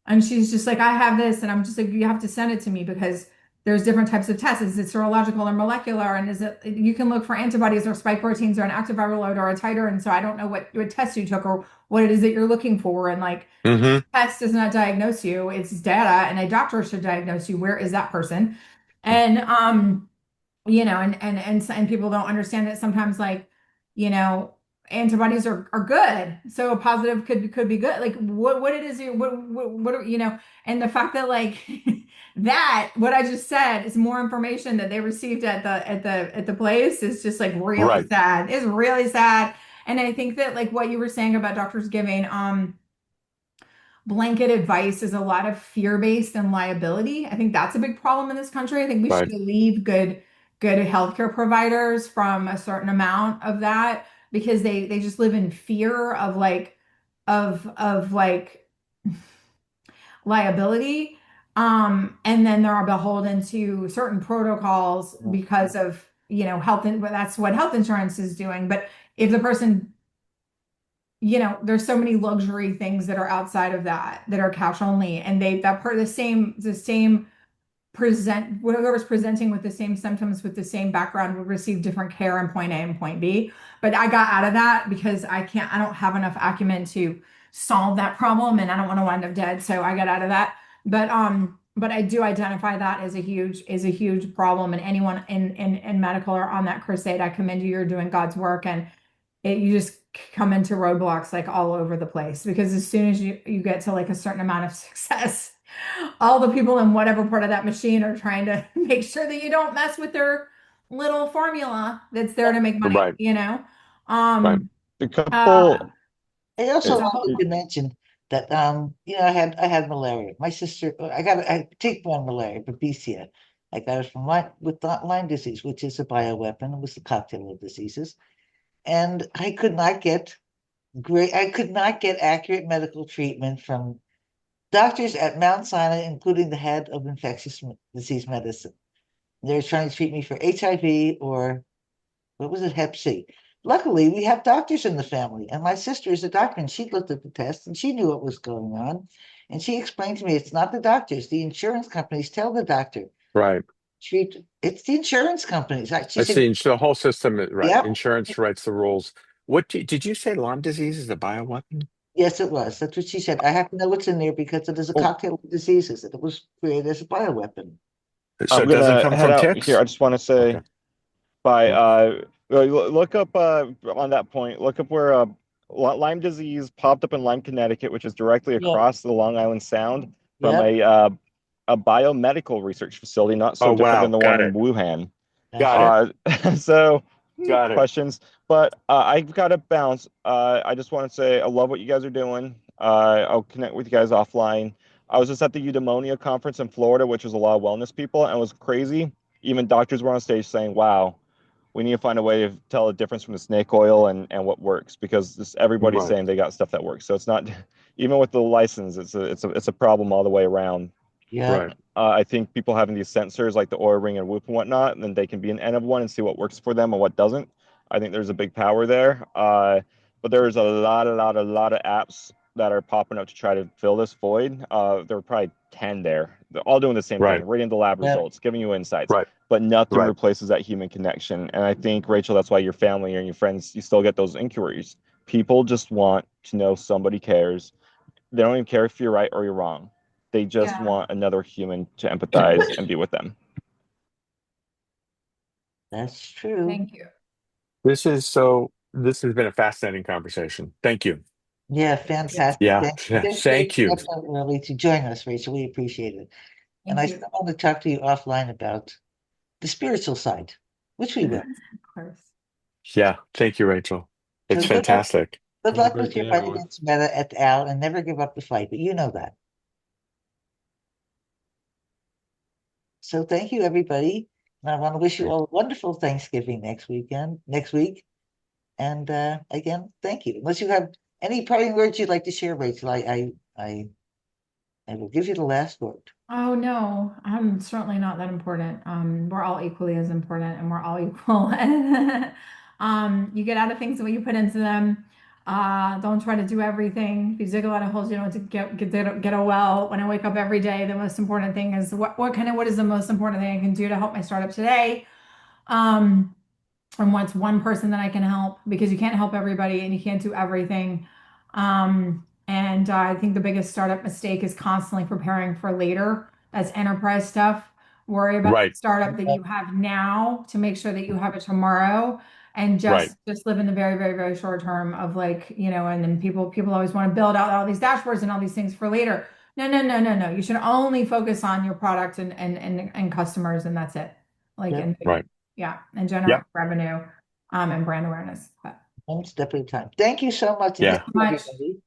and she's just like, I have this. And I'm just like, you have to send it to me because there's different types of tests. Is it serological or molecular? And is it, you can look for antibodies or spike proteins or an active viral load or a titer. And so I don't know what test you took or what it is that you're looking for. And like, test does not diagnose you. It's data, and a doctor should diagnose you. Where is that person? And, and people don't understand that sometimes like, antibodies are good. So a positive could be good. Like what it is, what are, and the fact that like that what I just said is more information that they received at the place is just like really Right. sad. It's really sad. And I think that like what you were saying about doctors giving blanket advice is a lot of fear-based and liability. I think that's a big problem in this country. I think we should Right. leave good healthcare providers from a certain amount of that because they just live in fear of like of like liability. And then they're beholden to certain protocols because of, health, and that's what health insurance is doing. But if the person, there's so many luxury things that are outside of that are cash only, and that part of the same whoever's presenting with the same symptoms with the same background would receive different care in point A and point B. But I got out of that because I don't have enough acumen to solve that problem, and I don't want to wind up dead. So I got out of that. But I do identify that as a huge problem. And anyone in medical or on that crusade, I commend you. You're doing God's work, and you just come into roadblocks like all over the place, because as soon as you get to like a certain amount of success, all the people in whatever part of that machine are trying to make sure that you don't mess with their little formula that's there to make money, Right. A couple. I also It- wanted to mention that I had malaria. My sister, I take one malaria, babesia. I got it from Lyme disease, which is a bioweapon. It was the cocktail of diseases, and I could not get accurate medical treatment from doctors at Mount Sinai, including the head of infectious disease medicine. They were trying to treat me for HIV or what was it, Hep C. Luckily, we have doctors in the family, and my sister is a doctor, and she looked at the test and she knew what was going on. And she explained to me it's not the doctors, the insurance companies tell the doctor. Right. It's the insurance companies. She said, see. So the whole system, right? Yep. Insurance writes the rules. What did you say? Lyme disease is a bioweapon? Yes, it was. That's what she said. I have to know what's in there because it is a cocktail of diseases, and it was created as a bioweapon. So I'm it doesn't gonna come head from out ticks? here. I just want to say, Okay. look up on that point. Look up where Lyme disease popped up in Lyme, Connecticut, which is directly across the Long Island Sound from a biomedical research facility, not so different than the one in Wuhan. Got it. So Got it. questions, but I've got to bounce. I just want to say I love what you guys are doing. I'll connect with you guys offline. I was just at the Eudaimonia conference in Florida, which was a lot of wellness people, and it was crazy. Even doctors were on stage saying, "Wow, we need to find a way to tell the difference from the snake oil and what works," because everybody's saying they got stuff that works. So it's not, even with the license, it's a problem all the way around. Yeah. Right. I think people having these sensors like the Oura Ring and Whoop and whatnot, and then they can be an N of one and see what works for them and what doesn't. I think there's a big power there. But there's a lot of apps that are popping up to try to fill this void. There are probably 10 there. They're all doing the same thing, reading the lab results, giving you insights, but nothing replaces that human connection. And I think, Rachel, that's why your family and your friends, you still get those inquiries. People just want to know somebody cares. They don't even care if you're right or you're wrong. They just want another human to empathize and be with them. That's true. Thank you. This has been a fascinating conversation. Thank you. Yeah, fantastic. Yeah, thank you. Early to join us, Rachel. We appreciate it. And I still want to talk to you offline about the spiritual side, which we will. Of course. Yeah, thank you, Rachel. It's So fantastic. Good luck with your fight against Meta et al. And never give up the fight, but you know that. So thank you, everybody. And I want to wish you all a wonderful Thanksgiving next week. And again, thank you. Unless you have any parting words you'd like to share, Rachel, I will give you the last word. Oh no, I'm certainly not that important. We're all equally as important, and we're all equal. You get out of things the way you put into them. Don't try to do everything. If you dig a lot of holes, you don't get a well. When I wake up every day, the most important thing is what is the most important thing I can do to help my startup today? And what's one person that I can help, because you can't help everybody and you can't do everything. And I think the biggest startup mistake is constantly preparing for later. That's enterprise stuff. Worry about the startup that you have now to make sure that you have it tomorrow, and just live in the very, very, very short term of and then people always want to build out all these dashboards and all these things for later. No. You should only focus on your product and customers, and that's it. And generate revenue and brand awareness. One step at a time. Thank you so much. Yeah. Thank you, everybody.